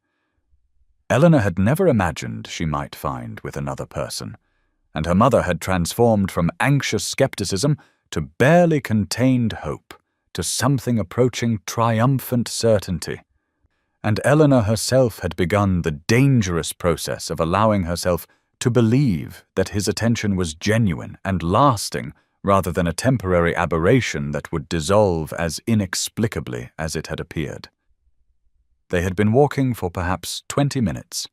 Eleanor had never imagined she might find with another person, and her mother had transformed from anxious skepticism to barely contained hope, to something approaching triumphant certainty. And Eleanor herself had begun the dangerous process of allowing herself to believe that his attention was genuine and lasting rather than a temporary aberration that would dissolve as inexplicably as it had appeared. They had been walking for perhaps 20 minutes,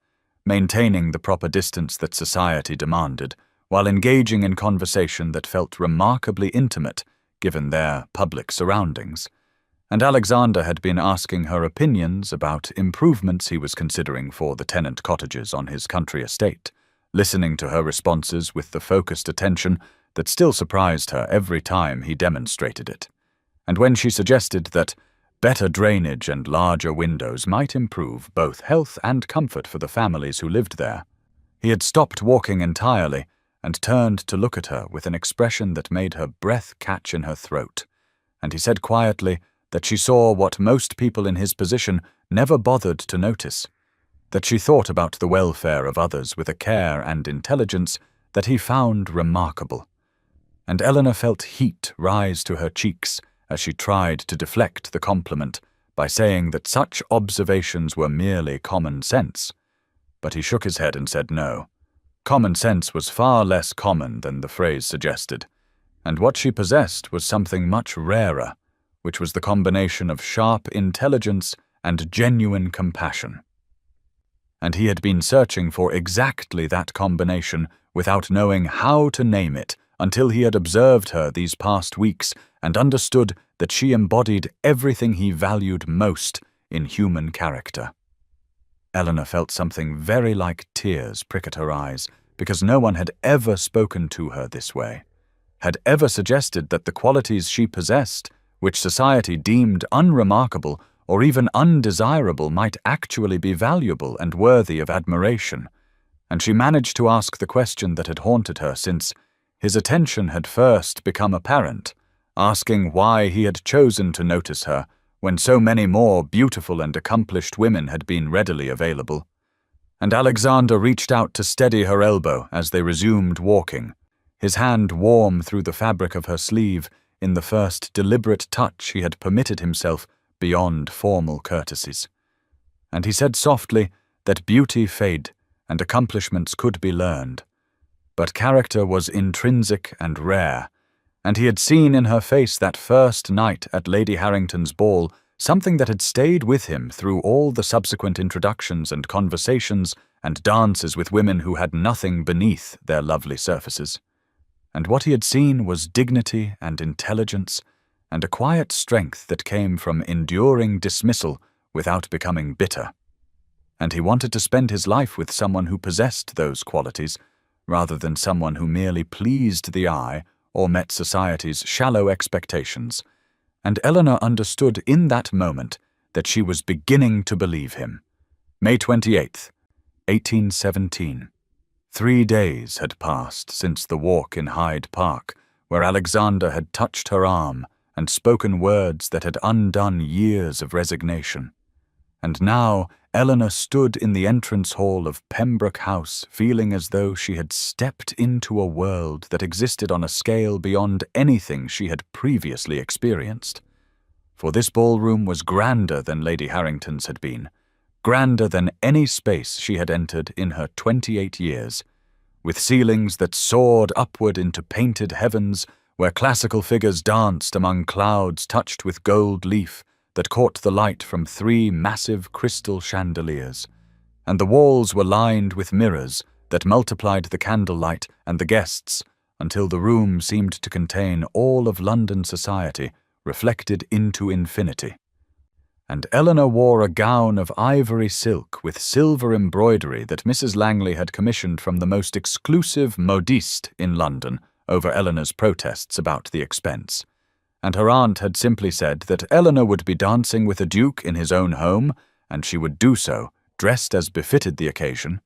maintaining the proper distance that society demanded, while engaging in conversation that felt remarkably intimate given their public surroundings. And Alexander had been asking her opinions about improvements he was considering for the tenant cottages on his country estate, listening to her responses with the focused attention that still surprised her every time he demonstrated it. And when she suggested that better drainage and larger windows might improve both health and comfort for the families who lived there, he had stopped walking entirely and turned to look at her with an expression that made her breath catch in her throat, and he said quietly that she saw what most people in his position never bothered to notice, that she thought about the welfare of others with a care and intelligence that he found remarkable. And Eleanor felt heat rise to her cheeks as she tried to deflect the compliment by saying that such observations were merely common sense. But he shook his head and said no. Common sense was far less common than the phrase suggested, and what she possessed was something much rarer, which was the combination of sharp intelligence and genuine compassion. And he had been searching for exactly that combination without knowing how to name it until he had observed her these past weeks and understood that she embodied everything he valued most in human character. Eleanor felt something very like tears prick at her eyes, because no one had ever spoken to her this way, had ever suggested that the qualities she possessed, which society deemed unremarkable or even undesirable, might actually be valuable and worthy of admiration. And she managed to ask the question that had haunted her since his attention had first become apparent, asking why he had chosen to notice her when so many more beautiful and accomplished women had been readily available. And Alexander reached out to steady her elbow as they resumed walking, his hand warm through the fabric of her sleeve in the first deliberate touch he had permitted himself beyond formal courtesies. And he said softly that beauty fade and accomplishments could be learned, but character was intrinsic and rare, and he had seen in her face that first night at Lady Harrington's ball something that had stayed with him through all the subsequent introductions and conversations and dances with women who had nothing beneath their lovely surfaces. And what he had seen was dignity and intelligence and a quiet strength that came from enduring dismissal without becoming bitter. And he wanted to spend his life with someone who possessed those qualities, rather than someone who merely pleased the eye or met society's shallow expectations, and Eleanor understood in that moment that she was beginning to believe him. May 28th, 1817. 3 days had passed since the walk in Hyde Park, where Alexander had touched her arm and spoken words that had undone years of resignation. And now Eleanor stood in the entrance hall of Pembroke House, feeling as though she had stepped into a world that existed on a scale beyond anything she had previously experienced. For this ballroom was grander than Lady Harrington's had been, grander than any space she had entered in her 28 years, with ceilings that soared upward into painted heavens where classical figures danced among clouds touched with gold leaf that caught the light from 3 massive crystal chandeliers, and the walls were lined with mirrors that multiplied the candlelight and the guests until the room seemed to contain all of London society reflected into infinity. And Eleanor wore a gown of ivory silk with silver embroidery that Mrs. Langley had commissioned from the most exclusive modiste in London over Eleanor's protests about the expense. And her aunt had simply said that Eleanor would be dancing with a duke in his own home, and she would do so, dressed as befitted the occasion.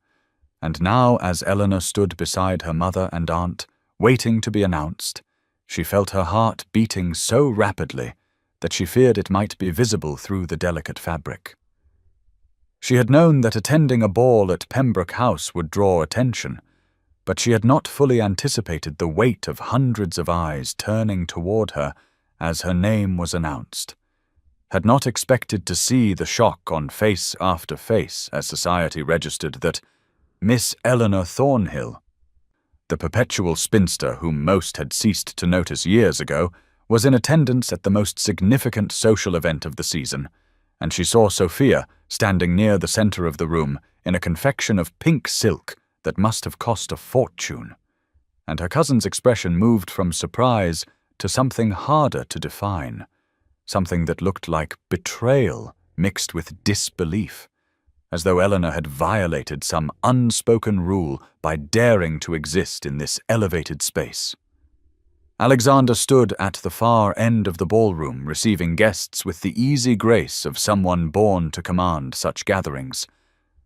And now, as Eleanor stood beside her mother and aunt, waiting to be announced, she felt her heart beating so rapidly that she feared it might be visible through the delicate fabric. She had known that attending a ball at Pembroke House would draw attention, but she had not fully anticipated the weight of hundreds of eyes turning toward her as her name was announced, had not expected to see the shock on face after face as society registered that Miss Eleanor Thornhill, the perpetual spinster whom most had ceased to notice years ago, was in attendance at the most significant social event of the season, and she saw Sophia standing near the center of the room in a confection of pink silk that must have cost a fortune, and her cousin's expression moved from surprise to something harder to define, something that looked like betrayal mixed with disbelief, as though Eleanor had violated some unspoken rule by daring to exist in this elevated space. Alexander stood at the far end of the ballroom, receiving guests with the easy grace of someone born to command such gatherings.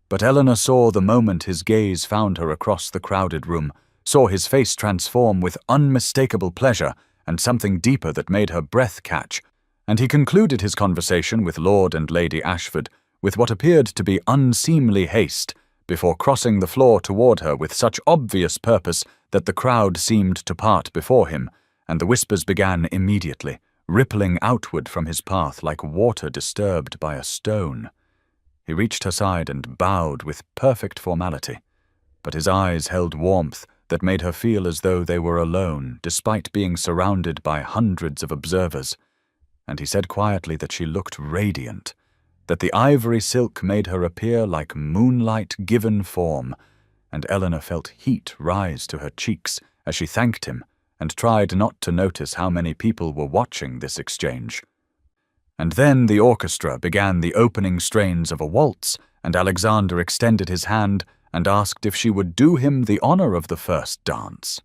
But Eleanor saw the moment his gaze found her across the crowded room, saw his face transform with unmistakable pleasure and something deeper that made her breath catch, and he concluded his conversation with Lord and Lady Ashford with what appeared to be unseemly haste, before crossing the floor toward her with such obvious purpose that the crowd seemed to part before him, and the whispers began immediately, rippling outward from his path like water disturbed by a stone. He reached her side and bowed with perfect formality, but his eyes held warmth that made her feel as though they were alone, despite being surrounded by hundreds of observers, and he said quietly that she looked radiant, that the ivory silk made her appear like moonlight given form, and Eleanor felt heat rise to her cheeks as she thanked him and tried not to notice how many people were watching this exchange. And then the orchestra began the opening strains of a waltz, and Alexander extended his hand and asked if she would do him the honor of the first dance.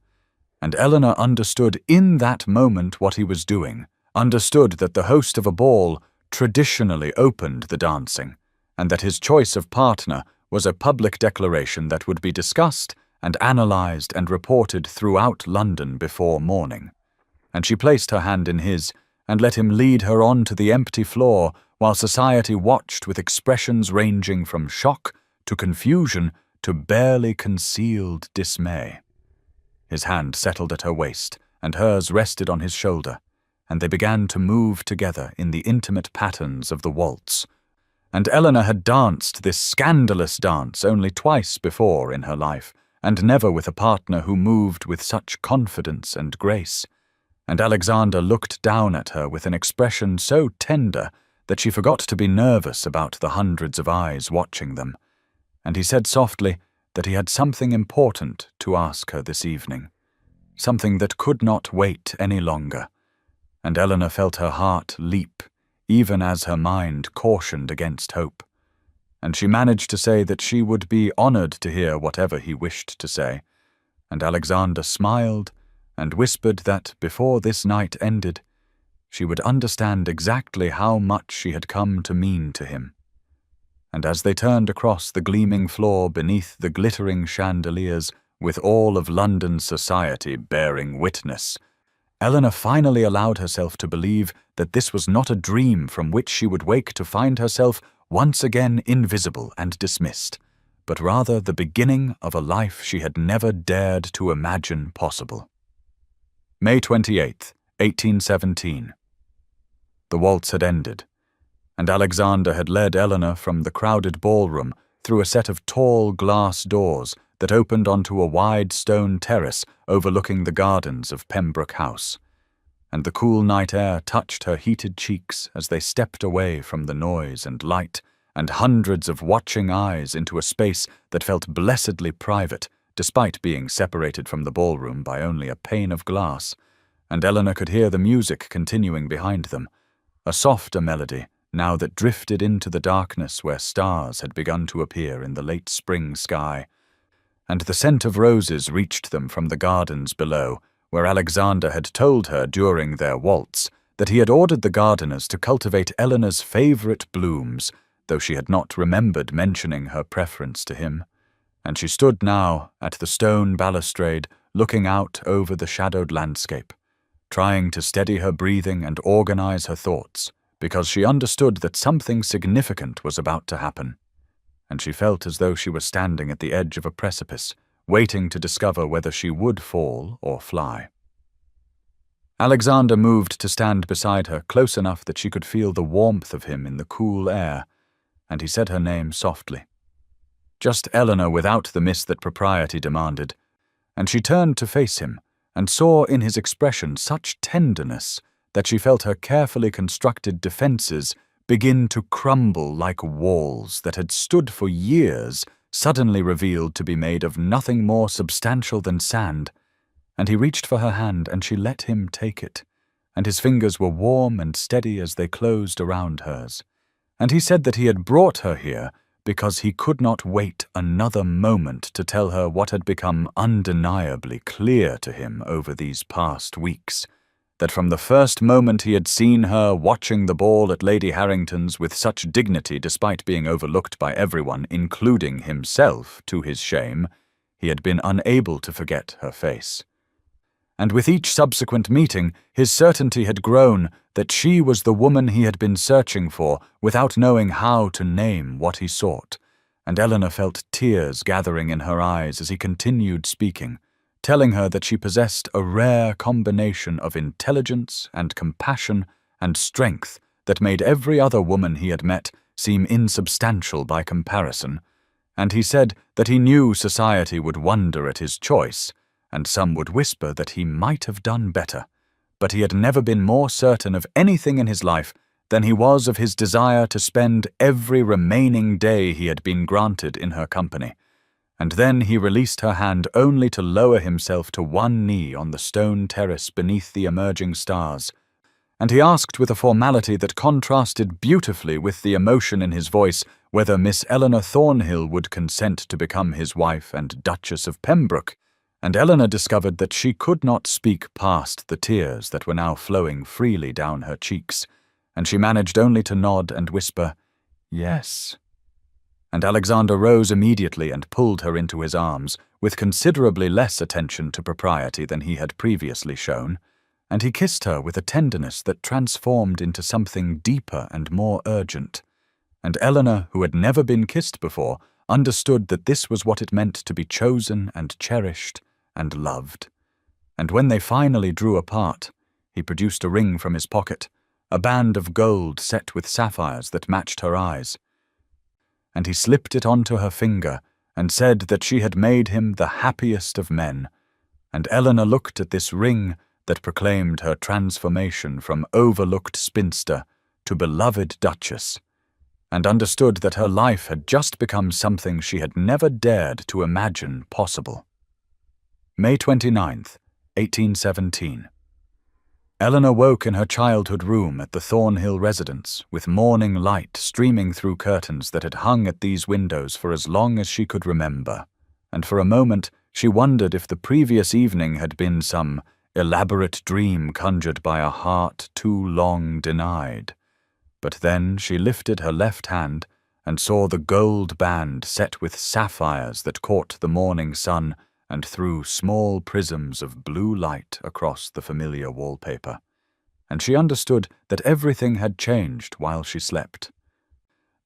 And Eleanor understood in that moment what he was doing, understood that the host of a ball traditionally opened the dancing, and that his choice of partner was a public declaration that would be discussed and analyzed and reported throughout London before morning. And she placed her hand in his and let him lead her on to the empty floor while society watched with expressions ranging from shock to confusion to barely concealed dismay. His hand settled at her waist, and hers rested on his shoulder, and they began to move together in the intimate patterns of the waltz. And Eleanor had danced this scandalous dance only twice before in her life, and never with a partner who moved with such confidence and grace. And Alexander looked down at her with an expression so tender that she forgot to be nervous about the hundreds of eyes watching them, and he said softly that he had something important to ask her this evening, something that could not wait any longer, and Eleanor felt her heart leap, even as her mind cautioned against hope, and she managed to say that she would be honored to hear whatever he wished to say, and Alexander smiled and whispered that before this night ended, she would understand exactly how much she had come to mean to him. And as they turned across the gleaming floor beneath the glittering chandeliers, with all of London's society bearing witness, Eleanor finally allowed herself to believe that this was not a dream from which she would wake to find herself once again invisible and dismissed, but rather the beginning of a life she had never dared to imagine possible. May 28th, 1817. The waltz had ended, and Alexander had led Eleanor from the crowded ballroom through a set of tall glass doors that opened onto a wide stone terrace overlooking the gardens of Pembroke House, and the cool night air touched her heated cheeks as they stepped away from the noise and light and hundreds of watching eyes into a space that felt blessedly private, despite being separated from the ballroom by only a pane of glass, and Eleanor could hear the music continuing behind them, a softer melody now that drifted into the darkness where stars had begun to appear in the late spring sky, and the scent of roses reached them from the gardens below, where Alexander had told her during their waltz that he had ordered the gardeners to cultivate Eleanor's favorite blooms, though she had not remembered mentioning her preference to him, and she stood now at the stone balustrade looking out over the shadowed landscape, trying to steady her breathing and organize her thoughts, because she understood that something significant was about to happen, and she felt as though she was standing at the edge of a precipice, waiting to discover whether she would fall or fly. Alexander moved to stand beside her close enough that she could feel the warmth of him in the cool air, and he said her name softly. Just Eleanor without the miss that propriety demanded, and she turned to face him and saw in his expression such tenderness that she felt her carefully constructed defenses begin to crumble like walls that had stood for years, suddenly revealed to be made of nothing more substantial than sand, and he reached for her hand and she let him take it, and his fingers were warm and steady as they closed around hers, and he said that he had brought her here because he could not wait another moment to tell her what had become undeniably clear to him over these past weeks, that from the first moment he had seen her watching the ball at Lady Harrington's with such dignity despite being overlooked by everyone, including himself, to his shame, he had been unable to forget her face. And with each subsequent meeting, his certainty had grown that she was the woman he had been searching for without knowing how to name what he sought, and Eleanor felt tears gathering in her eyes as he continued speaking, telling her that she possessed a rare combination of intelligence and compassion and strength that made every other woman he had met seem insubstantial by comparison, and he said that he knew society would wonder at his choice, and some would whisper that he might have done better, but he had never been more certain of anything in his life than he was of his desire to spend every remaining day he had been granted in her company. And then he released her hand only to lower himself to one knee on the stone terrace beneath the emerging stars, and he asked with a formality that contrasted beautifully with the emotion in his voice whether Miss Eleanor Thornhill would consent to become his wife and Duchess of Pembroke, and Eleanor discovered that she could not speak past the tears that were now flowing freely down her cheeks, and she managed only to nod and whisper, "Yes." And Alexander rose immediately and pulled her into his arms, with considerably less attention to propriety than he had previously shown, and he kissed her with a tenderness that transformed into something deeper and more urgent, and Eleanor, who had never been kissed before, understood that this was what it meant to be chosen and cherished and loved. And when they finally drew apart, he produced a ring from his pocket, a band of gold set with sapphires that matched her eyes, and he slipped it onto her finger and said that she had made him the happiest of men, and Eleanor looked at this ring that proclaimed her transformation from overlooked spinster to beloved duchess, and understood that her life had just become something she had never dared to imagine possible. May 29th, 1817. Eleanor woke in her childhood room at the Thornhill residence, with morning light streaming through curtains that had hung at these windows for as long as she could remember, and for a moment she wondered if the previous evening had been some elaborate dream conjured by a heart too long denied. But then she lifted her left hand and saw the gold band set with sapphires that caught the morning sun and threw small prisms of blue light across the familiar wallpaper. And she understood that everything had changed while she slept.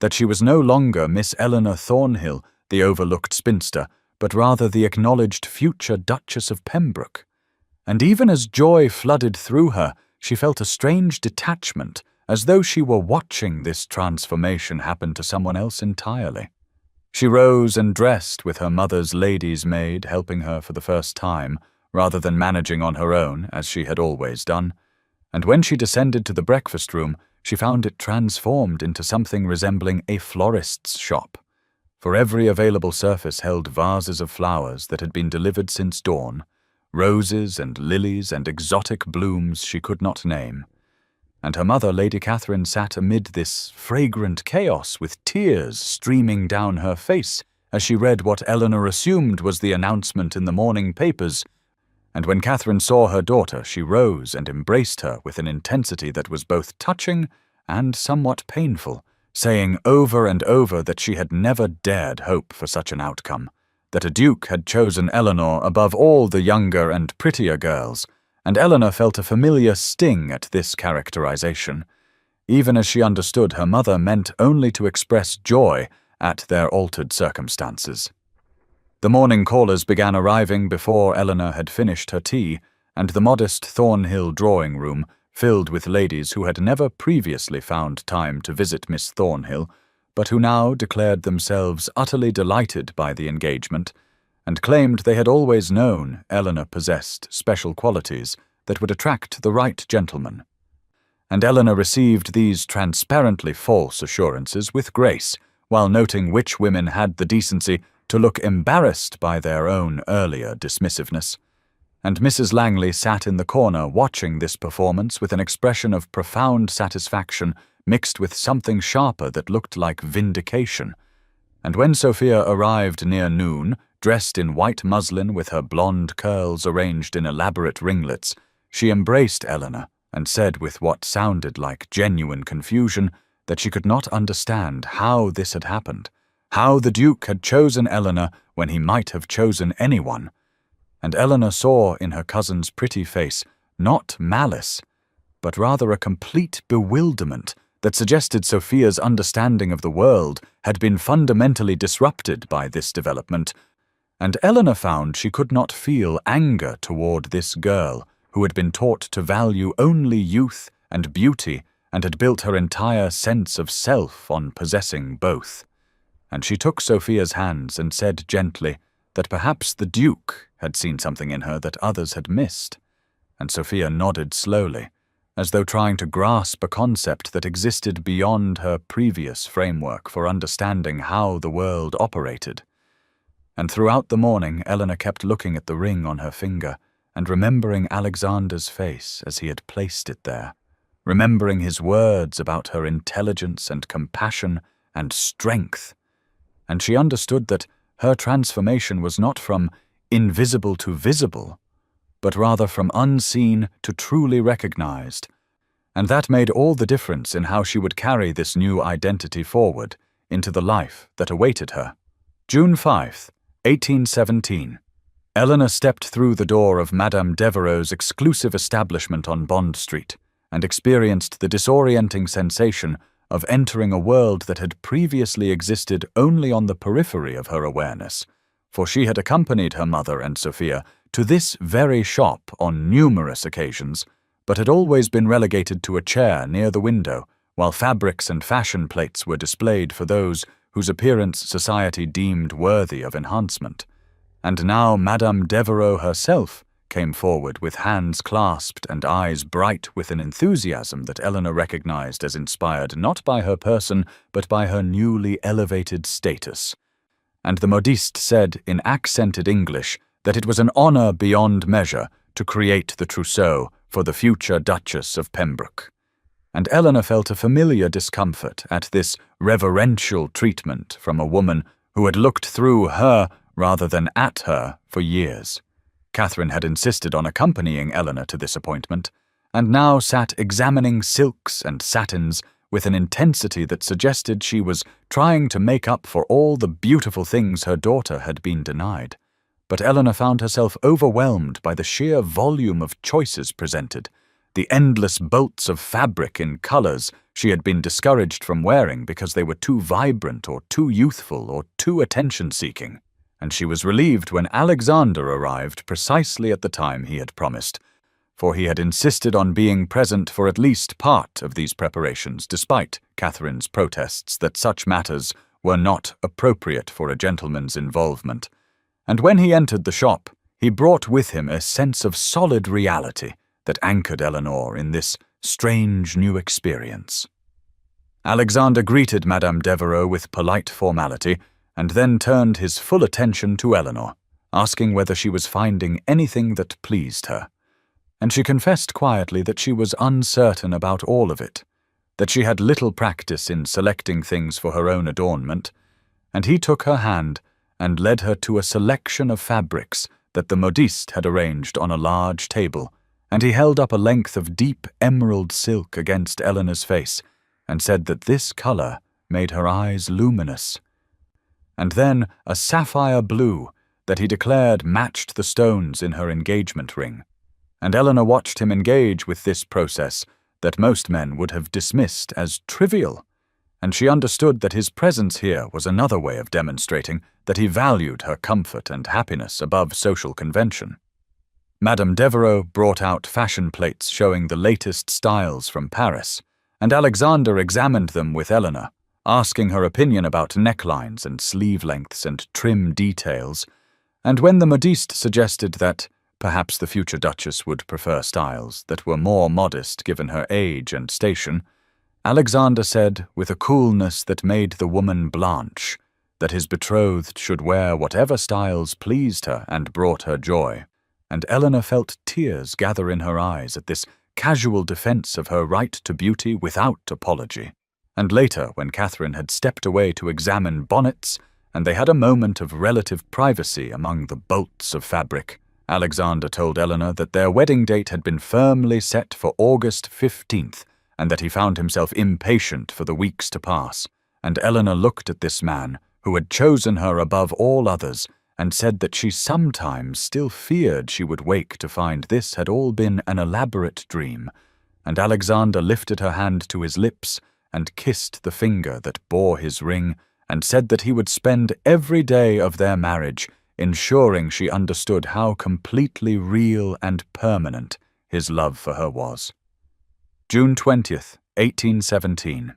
That she was no longer Miss Eleanor Thornhill, the overlooked spinster, but rather the acknowledged future Duchess of Pembroke. And even as joy flooded through her, she felt a strange detachment, as though she were watching this transformation happen to someone else entirely. She rose and dressed with her mother's lady's maid helping her for the first time, rather than managing on her own, as she had always done. And when she descended to the breakfast room, she found it transformed into something resembling a florist's shop. For every available surface held vases of flowers that had been delivered since dawn, roses and lilies and exotic blooms she could not name. And her mother, Lady Catherine, sat amid this fragrant chaos with tears streaming down her face as she read what Eleanor assumed was the announcement in the morning papers. And when Catherine saw her daughter, she rose and embraced her with an intensity that was both touching and somewhat painful, saying over and over that she had never dared hope for such an outcome, that a duke had chosen Eleanor above all the younger and prettier girls, and Eleanor felt a familiar sting at this characterization, even as she understood her mother meant only to express joy at their altered circumstances. The morning callers began arriving before Eleanor had finished her tea, and the modest Thornhill drawing-room, filled with ladies who had never previously found time to visit Miss Thornhill, but who now declared themselves utterly delighted by the engagement, and claimed they had always known Eleanor possessed special qualities that would attract the right gentleman. And Eleanor received these transparently false assurances with grace, while noting which women had the decency to look embarrassed by their own earlier dismissiveness. And Mrs. Langley sat in the corner watching this performance with an expression of profound satisfaction mixed with something sharper that looked like vindication. And when Sophia arrived near noon, dressed in white muslin with her blonde curls arranged in elaborate ringlets, she embraced Eleanor and said with what sounded like genuine confusion that she could not understand how this had happened, how the Duke had chosen Eleanor when he might have chosen anyone. And Eleanor saw in her cousin's pretty face not malice, but rather a complete bewilderment that suggested Sophia's understanding of the world had been fundamentally disrupted by this development, and Eleanor found she could not feel anger toward this girl who had been taught to value only youth and beauty and had built her entire sense of self on possessing both. And she took Sophia's hands and said gently that perhaps the Duke had seen something in her that others had missed, and Sophia nodded slowly, as though trying to grasp a concept that existed beyond her previous framework for understanding how the world operated. And throughout the morning, Eleanor kept looking at the ring on her finger and remembering Alexander's face as he had placed it there, remembering his words about her intelligence and compassion and strength. And she understood that her transformation was not from invisible to visible, but rather from unseen to truly recognized. And that made all the difference in how she would carry this new identity forward into the life that awaited her. June 5th, 1817. Eleanor stepped through the door of Madame Devereux's exclusive establishment on Bond Street and experienced the disorienting sensation of entering a world that had previously existed only on the periphery of her awareness, for she had accompanied her mother and Sophia to this very shop on numerous occasions, but had always been relegated to a chair near the window, while fabrics and fashion plates were displayed for those whose appearance society deemed worthy of enhancement. And now Madame Devereux herself came forward with hands clasped and eyes bright with an enthusiasm that Eleanor recognized as inspired not by her person but by her newly elevated status. And the modiste said in accented English that it was an honor beyond measure to create the trousseau for the future Duchess of Pembroke. And Eleanor felt a familiar discomfort at this reverential treatment from a woman who had looked through her rather than at her for years. Catherine had insisted on accompanying Eleanor to this appointment, and now sat examining silks and satins with an intensity that suggested she was trying to make up for all the beautiful things her daughter had been denied. But Eleanor found herself overwhelmed by the sheer volume of choices presented, the endless bolts of fabric in colors she had been discouraged from wearing because they were too vibrant or too youthful or too attention-seeking. And she was relieved when Alexander arrived precisely at the time he had promised, for he had insisted on being present for at least part of these preparations, despite Catherine's protests that such matters were not appropriate for a gentleman's involvement. And when he entered the shop, he brought with him a sense of solid reality that anchored Eleanor in this strange new experience. Alexander greeted Madame Devereux with polite formality, and then turned his full attention to Eleanor, asking whether she was finding anything that pleased her. And she confessed quietly that she was uncertain about all of it, that she had little practice in selecting things for her own adornment, and he took her hand and led her to a selection of fabrics that the modiste had arranged on a large table, and he held up a length of deep emerald silk against Eleanor's face, and said that this color made her eyes luminous. And then a sapphire blue that he declared matched the stones in her engagement ring. And Eleanor watched him engage with this process that most men would have dismissed as trivial, and she understood that his presence here was another way of demonstrating that he valued her comfort and happiness above social convention. Madame Devereux brought out fashion plates showing the latest styles from Paris, and Alexander examined them with Eleanor, asking her opinion about necklines and sleeve lengths and trim details, and when the modiste suggested that perhaps the future Duchess would prefer styles that were more modest given her age and station, Alexander said, with a coolness that made the woman blanch, that his betrothed should wear whatever styles pleased her and brought her joy, and Eleanor felt tears gather in her eyes at this casual defense of her right to beauty without apology. And later, when Catherine had stepped away to examine bonnets, and they had a moment of relative privacy among the bolts of fabric, Alexander told Eleanor that their wedding date had been firmly set for August 15th, and that he found himself impatient for the weeks to pass. And Eleanor looked at this man, who had chosen her above all others, and said that she sometimes still feared she would wake to find this had all been an elaborate dream. And Alexander lifted her hand to his lips and kissed the finger that bore his ring, and said that he would spend every day of their marriage ensuring she understood how completely real and permanent his love for her was. June 20th, 1817.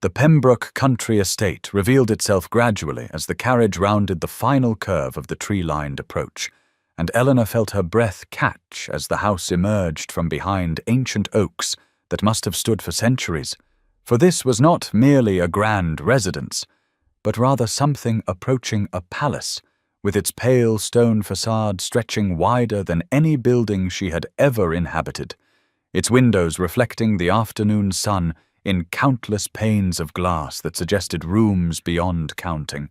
The Pembroke country estate revealed itself gradually as the carriage rounded the final curve of the tree-lined approach, and Eleanor felt her breath catch as the house emerged from behind ancient oaks that must have stood for centuries, for this was not merely a grand residence, but rather something approaching a palace, with its pale stone facade stretching wider than any building she had ever inhabited, its windows reflecting the afternoon sun in countless panes of glass that suggested rooms beyond counting,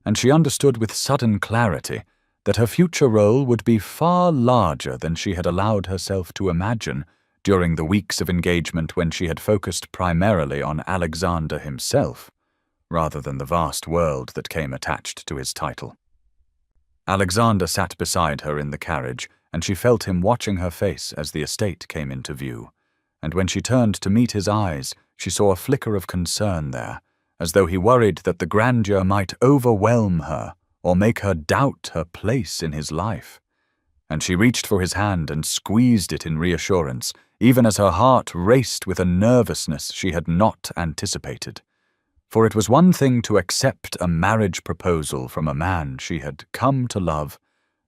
and she understood with sudden clarity that her future role would be far larger than she had allowed herself to imagine during the weeks of engagement when she had focused primarily on Alexander himself, rather than the vast world that came attached to his title. Alexander sat beside her in the carriage, and she felt him watching her face as the estate came into view, and when she turned to meet his eyes, she saw a flicker of concern there, as though he worried that the grandeur might overwhelm her or make her doubt her place in his life. And she reached for his hand and squeezed it in reassurance, even as her heart raced with a nervousness she had not anticipated. For it was one thing to accept a marriage proposal from a man she had come to love,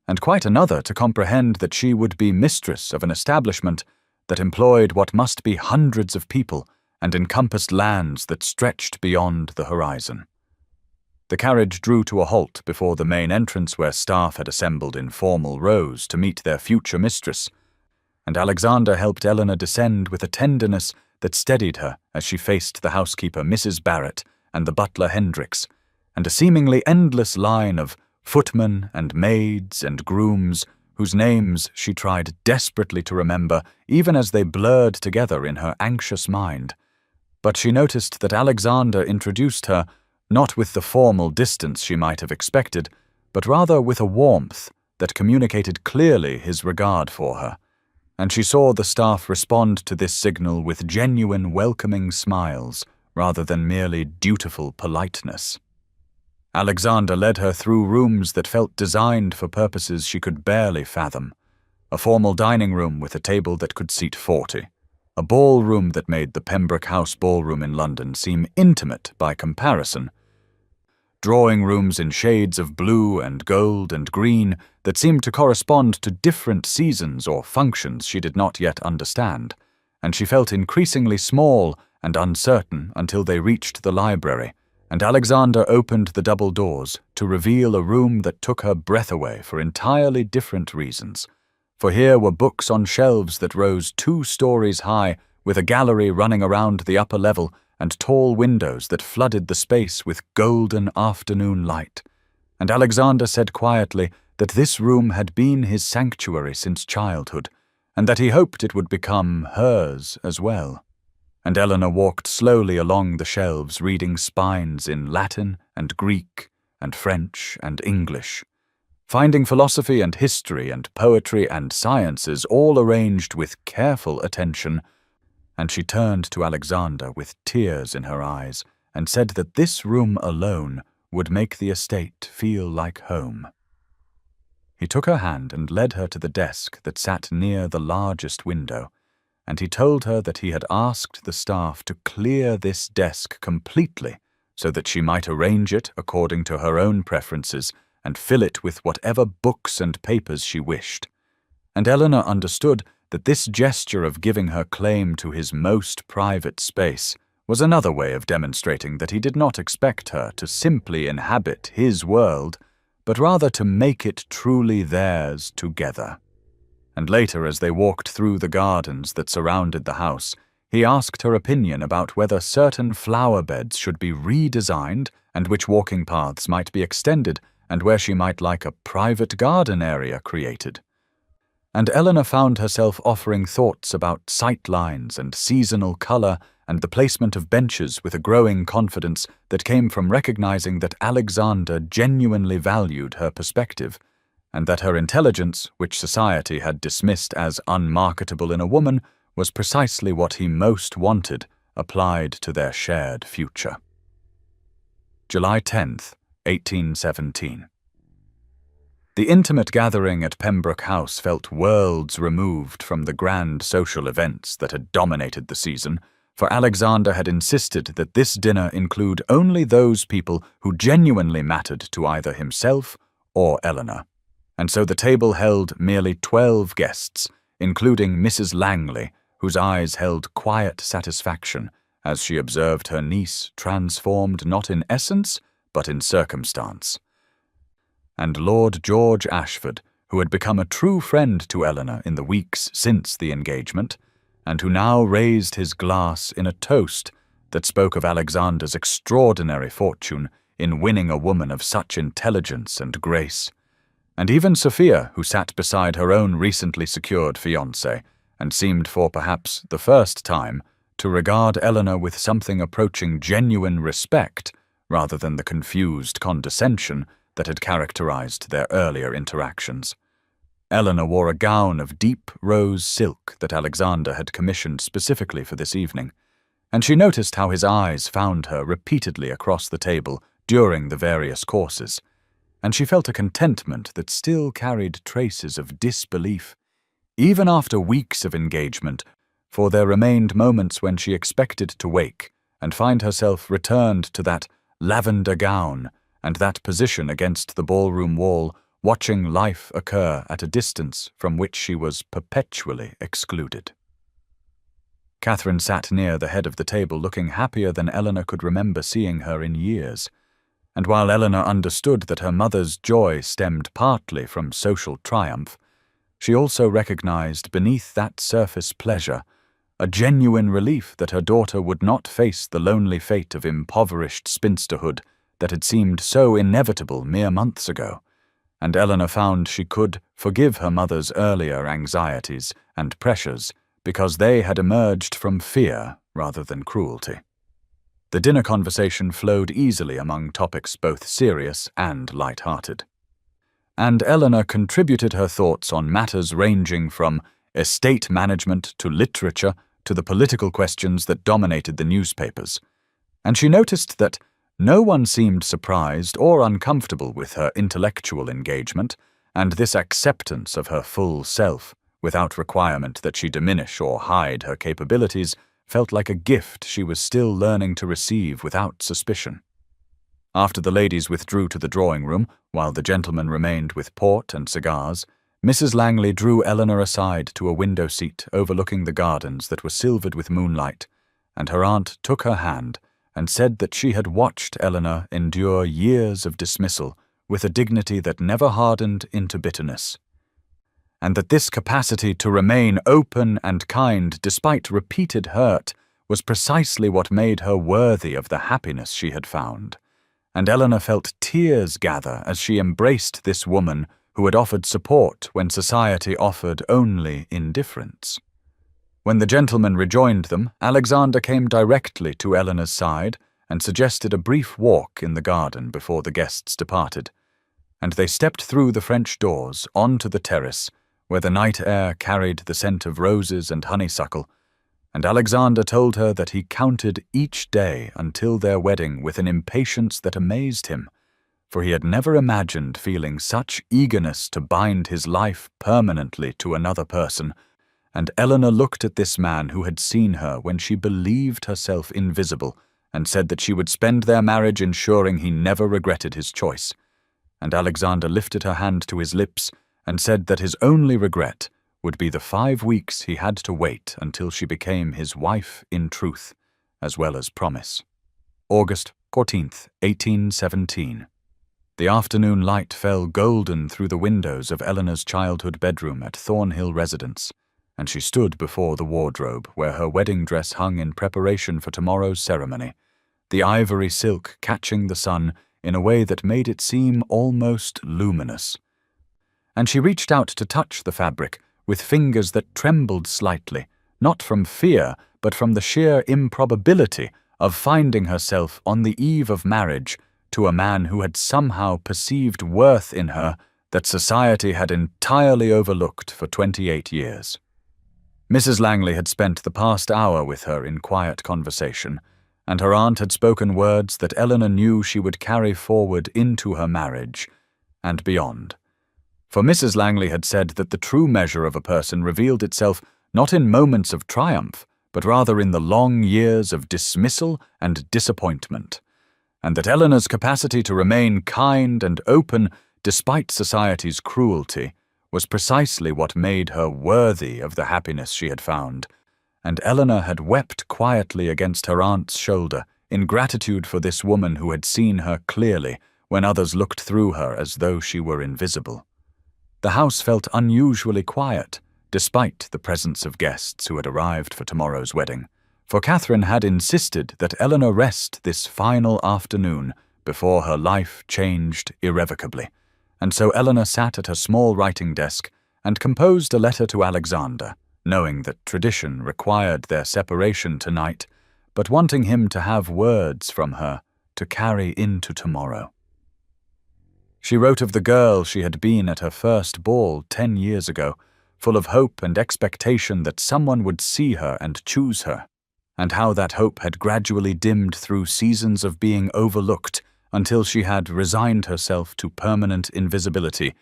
and quite another to comprehend that she would be mistress of an establishment that employed what must be hundreds of people and encompassed lands that stretched beyond the horizon. The carriage drew to a halt before the main entrance where staff had assembled in formal rows to meet their future mistress, and Alexander helped Eleanor descend with a tenderness that steadied her as she faced the housekeeper Mrs. Barrett and the butler Hendricks, and a seemingly endless line of footmen and maids and grooms, whose names she tried desperately to remember, even as they blurred together in her anxious mind. But she noticed that Alexander introduced her, not with the formal distance she might have expected, but rather with a warmth that communicated clearly his regard for her, and she saw the staff respond to this signal with genuine welcoming smiles rather than merely dutiful politeness. Alexander led her through rooms that felt designed for purposes she could barely fathom. A formal dining room with a table that could seat 40. A ballroom that made the Pembroke House Ballroom in London seem intimate by comparison. Drawing rooms in shades of blue and gold and green that seemed to correspond to different seasons or functions she did not yet understand, and she felt increasingly small and uncertain until they reached the library, and Alexander opened the double doors to reveal a room that took her breath away for entirely different reasons. For here were books on shelves that rose 2 stories high, with a gallery running around the upper level and tall windows that flooded the space with golden afternoon light. And Alexander said quietly that this room had been his sanctuary since childhood, and that he hoped it would become hers as well. And Eleanor walked slowly along the shelves, reading spines in Latin and Greek and French and English, finding philosophy and history and poetry and sciences all arranged with careful attention, and she turned to Alexander with tears in her eyes and said that this room alone would make the estate feel like home. He took her hand and led her to the desk that sat near the largest window, and he told her that he had asked the staff to clear this desk completely so that she might arrange it according to her own preferences and fill it with whatever books and papers she wished. And Eleanor understood that this gesture of giving her claim to his most private space was another way of demonstrating that he did not expect her to simply inhabit his world, but rather to make it truly theirs together. And later, as they walked through the gardens that surrounded the house, he asked her opinion about whether certain flower beds should be redesigned and which walking paths might be extended and where she might like a private garden area created. And Eleanor found herself offering thoughts about sight lines and seasonal color and the placement of benches with a growing confidence that came from recognizing that Alexander genuinely valued her perspective, and that her intelligence, which society had dismissed as unmarketable in a woman, was precisely what he most wanted applied to their shared future. July 10th, 1817. The intimate gathering at Pembroke House felt worlds removed from the grand social events that had dominated the season, for Alexander had insisted that this dinner include only those people who genuinely mattered to either himself or Eleanor. And so the table held merely 12 guests, including Mrs. Langley, whose eyes held quiet satisfaction as she observed her niece transformed not in essence, but in circumstance. And Lord George Ashford, who had become a true friend to Eleanor in the weeks since the engagement, and who now raised his glass in a toast that spoke of Alexander's extraordinary fortune in winning a woman of such intelligence and grace. And even Sophia, who sat beside her own recently secured fiancé, and seemed for perhaps the first time to regard Eleanor with something approaching genuine respect rather than the confused condescension that had characterized their earlier interactions. Eleanor wore a gown of deep rose silk that Alexander had commissioned specifically for this evening, and she noticed how his eyes found her repeatedly across the table during the various courses, and she felt a contentment that still carried traces of disbelief. Even after weeks of engagement, for there remained moments when she expected to wake and find herself returned to that lavender gown and that position against the ballroom wall, watching life occur at a distance from which she was perpetually excluded. Catherine sat near the head of the table, looking happier than Eleanor could remember seeing her in years, and while Eleanor understood that her mother's joy stemmed partly from social triumph, she also recognized beneath that surface pleasure a genuine relief that her daughter would not face the lonely fate of impoverished spinsterhood that had seemed so inevitable mere months ago, and Eleanor found she could forgive her mother's earlier anxieties and pressures because they had emerged from fear rather than cruelty. The dinner conversation flowed easily among topics both serious and light-hearted. And Eleanor contributed her thoughts on matters ranging from estate management to literature to the political questions that dominated the newspapers. And she noticed that no one seemed surprised or uncomfortable with her intellectual engagement and this acceptance of her full self, without requirement that she diminish or hide her capabilities, felt like a gift she was still learning to receive without suspicion. After the ladies withdrew to the drawing-room, while the gentlemen remained with port and cigars, Mrs. Langley drew Eleanor aside to a window seat overlooking the gardens that were silvered with moonlight, and her aunt took her hand and said that she had watched Eleanor endure years of dismissal with a dignity that never hardened into bitterness, and that this capacity to remain open and kind despite repeated hurt was precisely what made her worthy of the happiness she had found. And Eleanor felt tears gather as she embraced this woman who had offered support when society offered only indifference. When the gentlemen rejoined them, Alexander came directly to Eleanor's side and suggested a brief walk in the garden before the guests departed, and they stepped through the French doors onto the terrace, where the night air carried the scent of roses and honeysuckle, and Alexander told her that he counted each day until their wedding with an impatience that amazed him, for he had never imagined feeling such eagerness to bind his life permanently to another person. And Eleanor looked at this man who had seen her when she believed herself invisible and said that she would spend their marriage ensuring he never regretted his choice. And Alexander lifted her hand to his lips and said that his only regret would be the 5 weeks he had to wait until she became his wife in truth, as well as promise. August 14th, 1817. The afternoon light fell golden through the windows of Eleanor's childhood bedroom at Thornhill Residence, and she stood before the wardrobe where her wedding dress hung in preparation for tomorrow's ceremony, the ivory silk catching the sun in a way that made it seem almost luminous. And she reached out to touch the fabric with fingers that trembled slightly, not from fear, but from the sheer improbability of finding herself on the eve of marriage to a man who had somehow perceived worth in her that society had entirely overlooked for 28 years. Mrs. Langley had spent the past hour with her in quiet conversation, and her aunt had spoken words that Eleanor knew she would carry forward into her marriage and beyond. For Mrs. Langley had said that the true measure of a person revealed itself not in moments of triumph, but rather in the long years of dismissal and disappointment, and that Eleanor's capacity to remain kind and open despite society's cruelty was precisely what made her worthy of the happiness she had found, and Eleanor had wept quietly against her aunt's shoulder in gratitude for this woman who had seen her clearly when others looked through her as though she were invisible. The house felt unusually quiet, despite the presence of guests who had arrived for tomorrow's wedding, for Catherine had insisted that Eleanor rest this final afternoon before her life changed irrevocably, and so Eleanor sat at her small writing desk and composed a letter to Alexander, knowing that tradition required their separation tonight, but wanting him to have words from her to carry into tomorrow. She wrote of the girl she had been at her first ball 10 years ago, full of hope and expectation that someone would see her and choose her, and how that hope had gradually dimmed through seasons of being overlooked until she had resigned herself to permanent invisibility.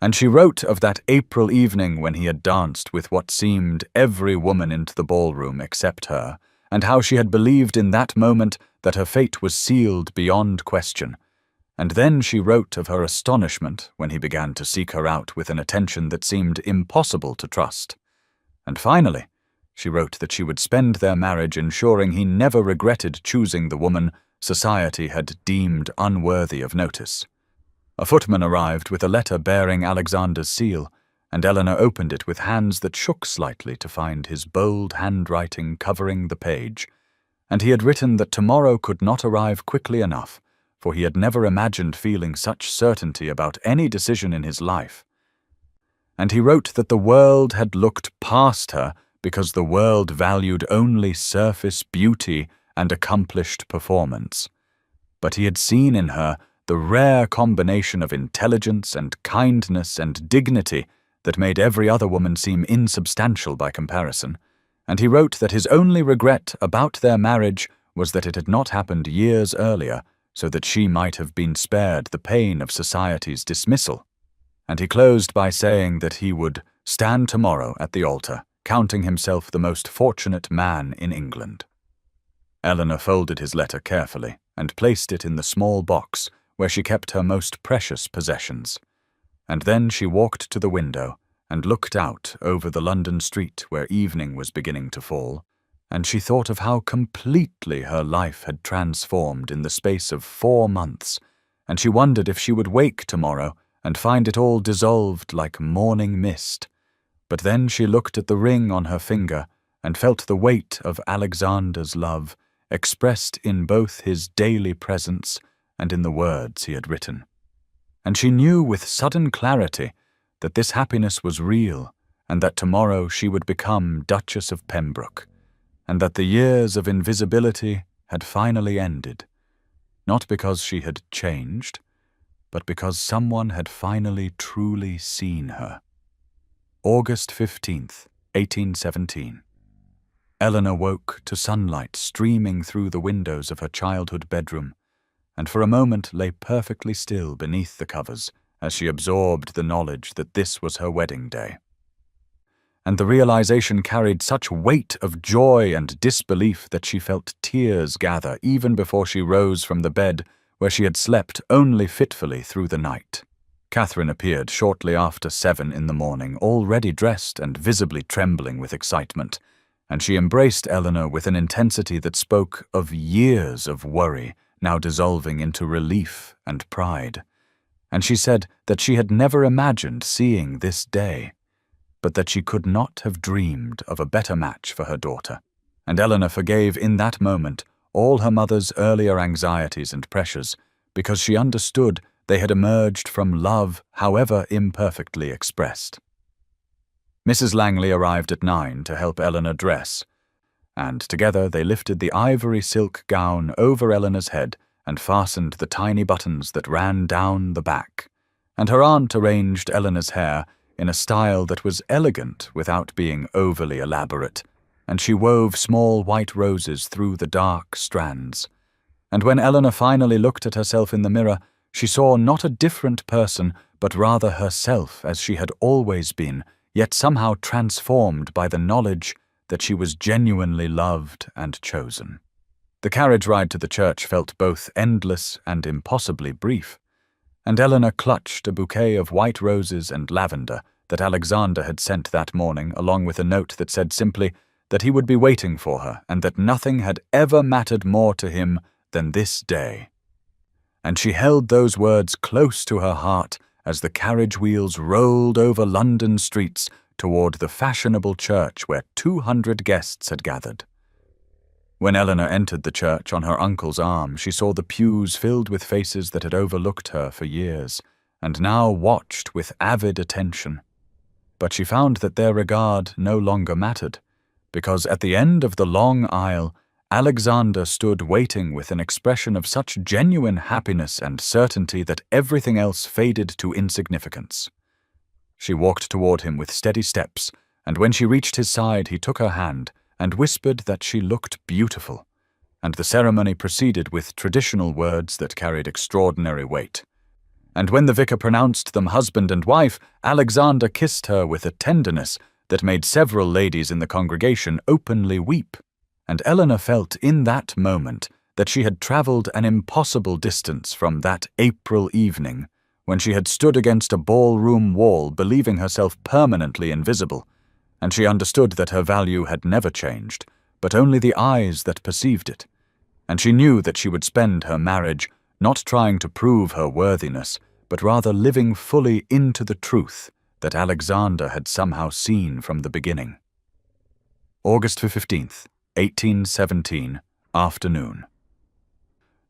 And she wrote of that April evening when he had danced with what seemed every woman into the ballroom except her, and how she had believed in that moment that her fate was sealed beyond question. And then she wrote of her astonishment when he began to seek her out with an attention that seemed impossible to trust. And finally, she wrote that she would spend their marriage ensuring he never regretted choosing the woman society had deemed unworthy of notice. A footman arrived with a letter bearing Alexander's seal, and Eleanor opened it with hands that shook slightly to find his bold handwriting covering the page, and he had written that tomorrow could not arrive quickly enough, for he had never imagined feeling such certainty about any decision in his life. And he wrote that the world had looked past her because the world valued only surface beauty and accomplished performance. But he had seen in her the rare combination of intelligence and kindness and dignity that made every other woman seem insubstantial by comparison, and he wrote that his only regret about their marriage was that it had not happened years earlier, so that she might have been spared the pain of society's dismissal. And he closed by saying that he would stand tomorrow at the altar, counting himself the most fortunate man in England. Eleanor folded his letter carefully and placed it in the small box where she kept her most precious possessions. And then she walked to the window and looked out over the London street where evening was beginning to fall, and she thought of how completely her life had transformed in the space of 4 months, and she wondered if she would wake tomorrow and find it all dissolved like morning mist. But then she looked at the ring on her finger and felt the weight of Alexander's love, expressed in both his daily presence and in the words he had written. And she knew with sudden clarity that this happiness was real, and that tomorrow she would become Duchess of Pembroke, and that the years of invisibility had finally ended, not because she had changed, but because someone had finally truly seen her. August 15th, 1817. Eleanor woke to sunlight streaming through the windows of her childhood bedroom, and for a moment lay perfectly still beneath the covers as she absorbed the knowledge that this was her wedding day. And the realization carried such weight of joy and disbelief that she felt tears gather even before she rose from the bed where she had slept only fitfully through the night. Catherine appeared shortly after 7 in the morning, already dressed and visibly trembling with excitement, and she embraced Eleanor with an intensity that spoke of years of worry now dissolving into relief and pride. And she said that she had never imagined seeing this day, but that she could not have dreamed of a better match for her daughter. And Eleanor forgave in that moment all her mother's earlier anxieties and pressures, because she understood they had emerged from love, however imperfectly expressed. Mrs. Langley arrived at 9 to help Eleanor dress, and together they lifted the ivory silk gown over Eleanor's head and fastened the tiny buttons that ran down the back, and her aunt arranged Eleanor's hair in a style that was elegant without being overly elaborate, and she wove small white roses through the dark strands. And when Eleanor finally looked at herself in the mirror, she saw not a different person, but rather herself as she had always been, yet somehow transformed by the knowledge that she was genuinely loved and chosen. The carriage ride to the church felt both endless and impossibly brief, and Eleanor clutched a bouquet of white roses and lavender that Alexander had sent that morning, along with a note that said simply that he would be waiting for her and that nothing had ever mattered more to him than this day. And she held those words close to her heart as the carriage wheels rolled over London streets toward the fashionable church where 200 guests had gathered. When Eleanor entered the church on her uncle's arm, she saw the pews filled with faces that had overlooked her for years, and now watched with avid attention. But she found that their regard no longer mattered, because at the end of the long aisle, Alexander stood waiting with an expression of such genuine happiness and certainty that everything else faded to insignificance. She walked toward him with steady steps, and when she reached his side, he took her hand and whispered that she looked beautiful, and the ceremony proceeded with traditional words that carried extraordinary weight. And when the vicar pronounced them husband and wife, Alexander kissed her with a tenderness that made several ladies in the congregation openly weep, and Eleanor felt in that moment that she had travelled an impossible distance from that April evening when she had stood against a ballroom wall believing herself permanently invisible, and she understood that her value had never changed, but only the eyes that perceived it, and she knew that she would spend her marriage not trying to prove her worthiness, but rather living fully into the truth that Alexander had somehow seen from the beginning. August 15th, 1817, afternoon.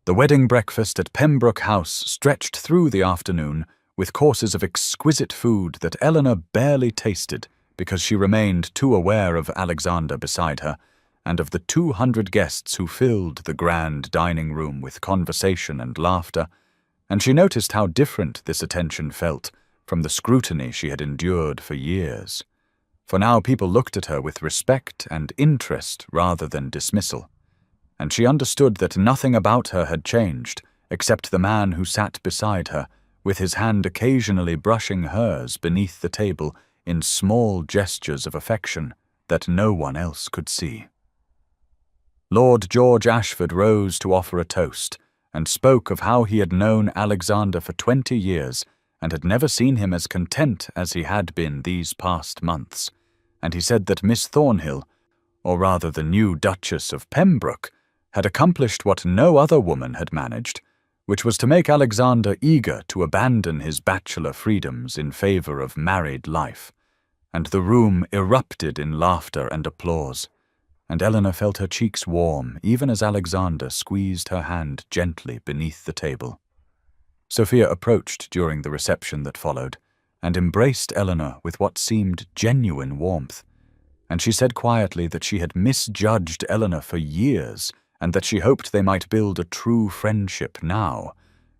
The wedding breakfast at Pembroke House stretched through the afternoon with courses of exquisite food that Eleanor barely tasted because she remained too aware of Alexander beside her and of the 200 guests who filled the grand dining room with conversation and laughter, and she noticed how different this attention felt from the scrutiny she had endured for years. For now people looked at her with respect and interest rather than dismissal, and she understood that nothing about her had changed except the man who sat beside her, with his hand occasionally brushing hers beneath the table in small gestures of affection that no one else could see. Lord George Ashford rose to offer a toast, and spoke of how he had known Alexander for 20 years and had never seen him as content as he had been these past months, and he said that Miss Thornhill, or rather the new Duchess of Pembroke, had accomplished what no other woman had managed, which was to make Alexander eager to abandon his bachelor freedoms in favor of married life, and the room erupted in laughter and applause, and Eleanor felt her cheeks warm even as Alexander squeezed her hand gently beneath the table. Sophia approached during the reception that followed, and embraced Eleanor with what seemed genuine warmth, and she said quietly that she had misjudged Eleanor for years, and that she hoped they might build a true friendship now,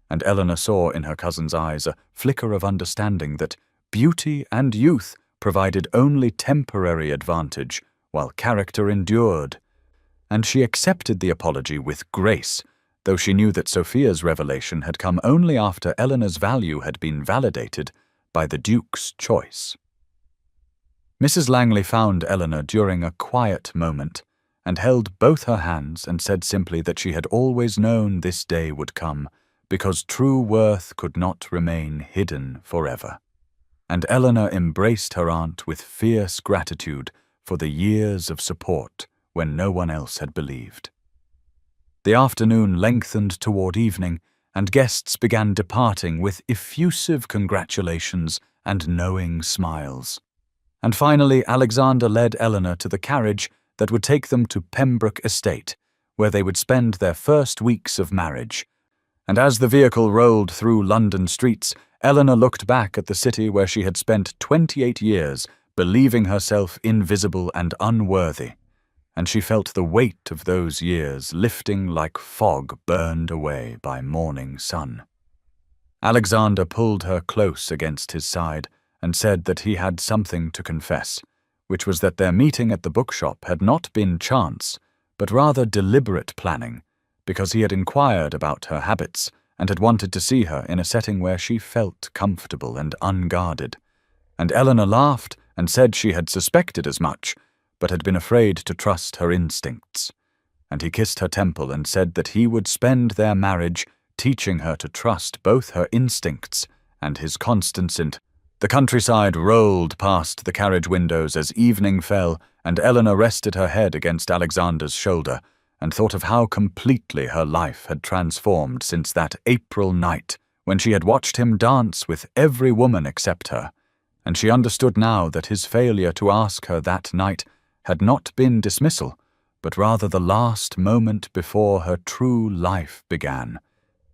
and Eleanor saw in her cousin's eyes a flicker of understanding that beauty and youth provided only temporary advantage, while character endured, and she accepted the apology with grace, though she knew that Sophia's revelation had come only after Eleanor's value had been validated by the Duke's choice. Mrs. Langley found Eleanor during a quiet moment, and held both her hands and said simply that she had always known this day would come, because true worth could not remain hidden forever. And Eleanor embraced her aunt with fierce gratitude for the years of support when no one else had believed. The afternoon lengthened toward evening, and guests began departing with effusive congratulations and knowing smiles. And finally Alexander led Eleanor to the carriage that would take them to Pembroke Estate, where they would spend their first weeks of marriage. And as the vehicle rolled through London streets, Eleanor looked back at the city where she had spent 28 years, believing herself invisible and unworthy, and she felt the weight of those years lifting like fog burned away by morning sun. Alexander pulled her close against his side and said that he had something to confess, which was that their meeting at the bookshop had not been chance, but rather deliberate planning, because he had inquired about her habits and had wanted to see her in a setting where she felt comfortable and unguarded. And Eleanor laughed and said she had suspected as much, but had been afraid to trust her instincts. And he kissed her temple and said that he would spend their marriage teaching her to trust both her instincts and his constant int. The countryside rolled past the carriage windows as evening fell, and Eleanor rested her head against Alexander's shoulder and thought of how completely her life had transformed since that April night when she had watched him dance with every woman except her, and she understood now that his failure to ask her that night had not been dismissal, but rather the last moment before her true life began,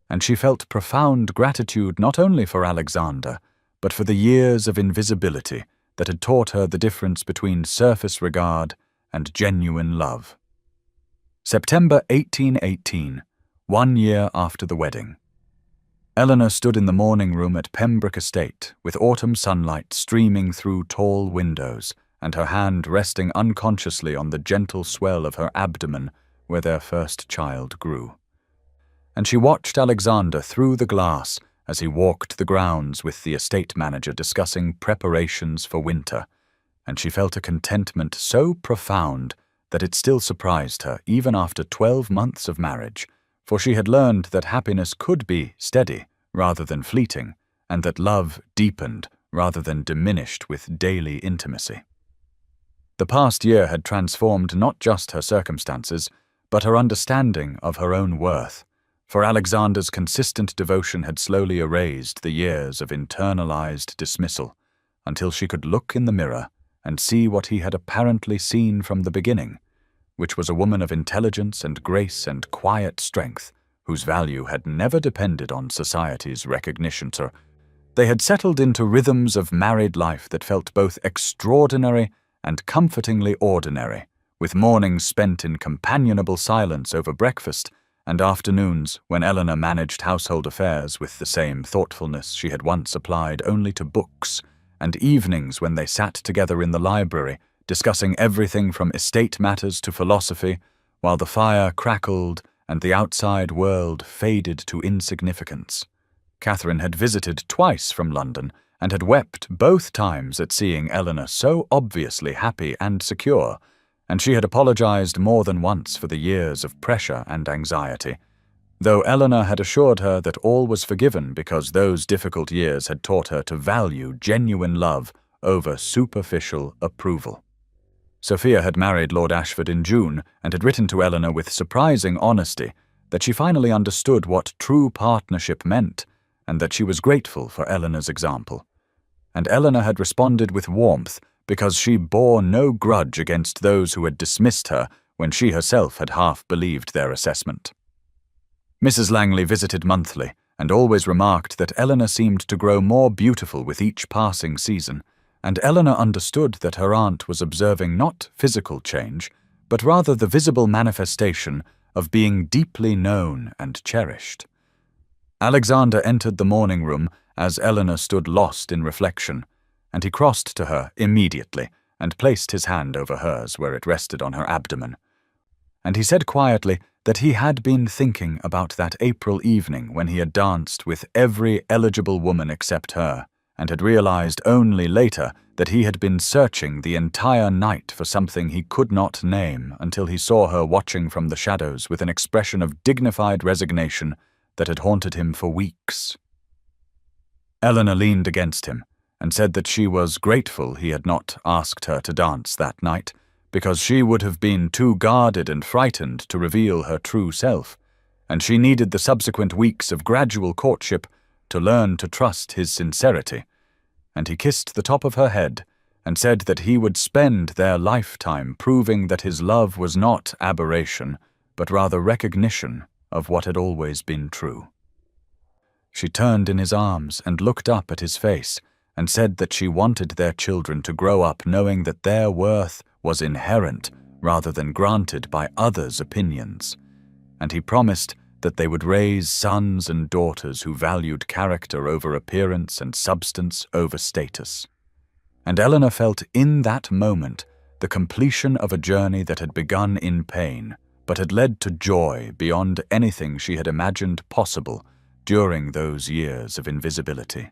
and she felt profound gratitude not only for Alexander, but for the years of invisibility that had taught her the difference between surface regard and genuine love. September 1818, 1 year after the wedding. Eleanor stood in the morning room at Pembroke Estate, with autumn sunlight streaming through tall windows, and her hand resting unconsciously on the gentle swell of her abdomen where their first child grew. And she watched Alexander through the glass as he walked the grounds with the estate manager discussing preparations for winter, and she felt a contentment so profound that it still surprised her even after 12 months of marriage, for she had learned that happiness could be steady rather than fleeting, and that love deepened rather than diminished with daily intimacy. The past year had transformed not just her circumstances, but her understanding of her own worth, for Alexander's consistent devotion had slowly erased the years of internalized dismissal, until she could look in the mirror and see what he had apparently seen from the beginning, which was a woman of intelligence and grace and quiet strength, whose value had never depended on society's recognition. They had settled into rhythms of married life that felt both extraordinary and comfortingly ordinary, with mornings spent in companionable silence over breakfast and afternoons when Eleanor managed household affairs with the same thoughtfulness she had once applied only to books, and evenings when they sat together in the library, discussing everything from estate matters to philosophy, while the fire crackled and the outside world faded to insignificance. Catherine had visited twice from London and had wept both times at seeing Eleanor so obviously happy and secure, and she had apologized more than once for the years of pressure and anxiety, though Eleanor had assured her that all was forgiven because those difficult years had taught her to value genuine love over superficial approval. Sophia had married Lord Ashford in June and had written to Eleanor with surprising honesty that she finally understood what true partnership meant and that she was grateful for Eleanor's example. And Eleanor had responded with warmth because she bore no grudge against those who had dismissed her when she herself had half believed their assessment. Mrs. Langley visited monthly and always remarked that Eleanor seemed to grow more beautiful with each passing season, and Eleanor understood that her aunt was observing not physical change, but rather the visible manifestation of being deeply known and cherished. Alexander entered the morning room as Eleanor stood lost in reflection, and he crossed to her immediately and placed his hand over hers where it rested on her abdomen. And he said quietly that he had been thinking about that April evening when he had danced with every eligible woman except her, and had realized only later that he had been searching the entire night for something he could not name until he saw her watching from the shadows with an expression of dignified resignation that had haunted him for weeks. Eleanor leaned against him and said that she was grateful he had not asked her to dance that night, because she would have been too guarded and frightened to reveal her true self, and she needed the subsequent weeks of gradual courtship to learn to trust his sincerity. And he kissed the top of her head and said that he would spend their lifetime proving that his love was not aberration, but rather recognition of what had always been true. She turned in his arms and looked up at his face and said that she wanted their children to grow up knowing that their worth was inherent rather than granted by others' opinions, and he promised that they would raise sons and daughters who valued character over appearance and substance over status. And Eleanor felt in that moment the completion of a journey that had begun in pain, but had led to joy beyond anything she had imagined possible during those years of invisibility.